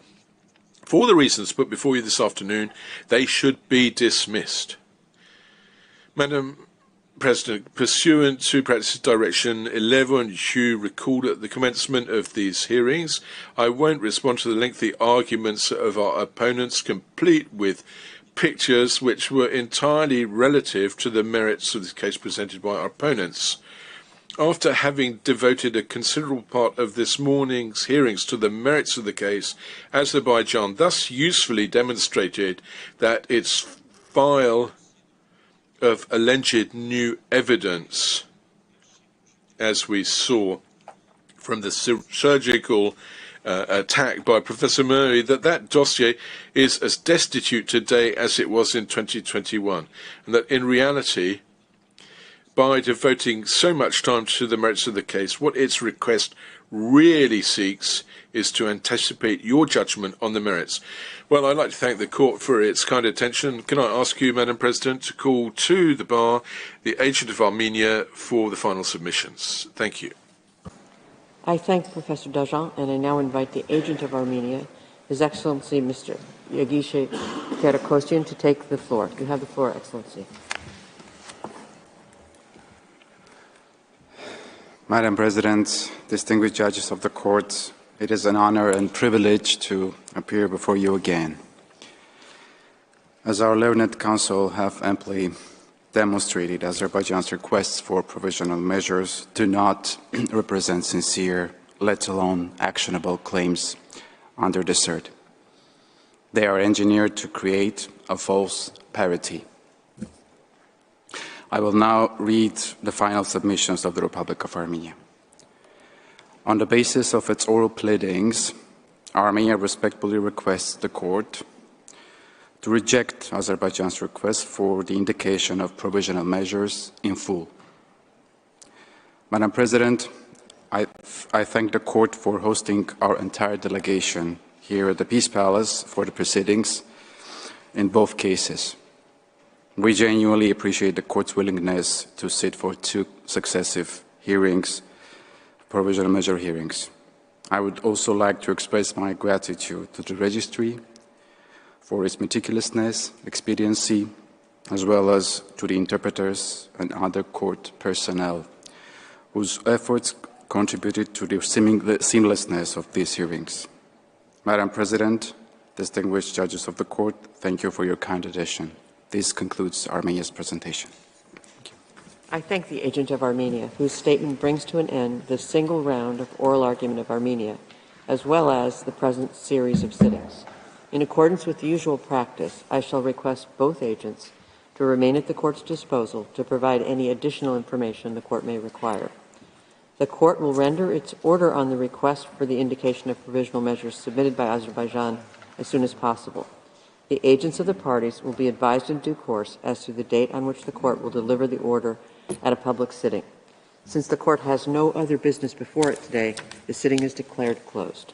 For all the reasons put before you this afternoon, they should be dismissed. Madam President, pursuant to Practice Direction 11, you recalled at the commencement of these hearings, I won't respond to the lengthy arguments of our opponents, complete with pictures which were entirely relative to the merits of this case presented by our opponents. After having devoted a considerable part of this morning's hearings to the merits of the case, Azerbaijan thus usefully demonstrated that its file of alleged new evidence, as we saw from the surgical attack by Professor Murray, that dossier is as destitute today as it was in 2021, and that in reality, by devoting so much time to the merits of the case, what its request really seeks is to anticipate your judgment on the merits. Well, I'd like to thank the court for its kind attention. Can I ask you, Madam President, to call to the bar the agent of Armenia for the final submissions? Thank you. I thank Professor Dajan, and I now invite the agent of Armenia, His Excellency Mr. Yagishe Kerakosyan, to take the floor. You have the floor, Excellency. Madam President, distinguished judges of the court, it is an honor and privilege to appear before you again. As our learned counsel have amply demonstrated, Azerbaijan's requests for provisional measures do not represent sincere, let alone actionable claims under the cert. They are engineered to create a false parity. I will now read the final submissions of the Republic of Armenia. On the basis of its oral pleadings, Armenia respectfully requests the court to reject Azerbaijan's request for the indication of provisional measures in full. Madam President, I thank the court for hosting our entire delegation here at the Peace Palace for the proceedings in both cases. We genuinely appreciate the court's willingness to sit for 2 successive hearings, provisional measure hearings. I would also like to express my gratitude to the registry for its meticulousness, expediency, as well as to the interpreters and other court personnel whose efforts contributed to the seamlessness of these hearings. Madam President, distinguished judges of the court, thank you for your kind attention. This concludes Armenia's presentation. Thank you. I thank the agent of Armenia, whose statement brings to an end the single round of oral argument of Armenia, as well as the present series of sittings. In accordance with the usual practice, I shall request both agents to remain at the court's disposal to provide any additional information the court may require. The court will render its order on the request for the indication of provisional measures submitted by Azerbaijan as soon as possible. The agents of the parties will be advised in due course as to the date on which the court will deliver the order at a public sitting. Since the court has no other business before it today, the sitting is declared closed.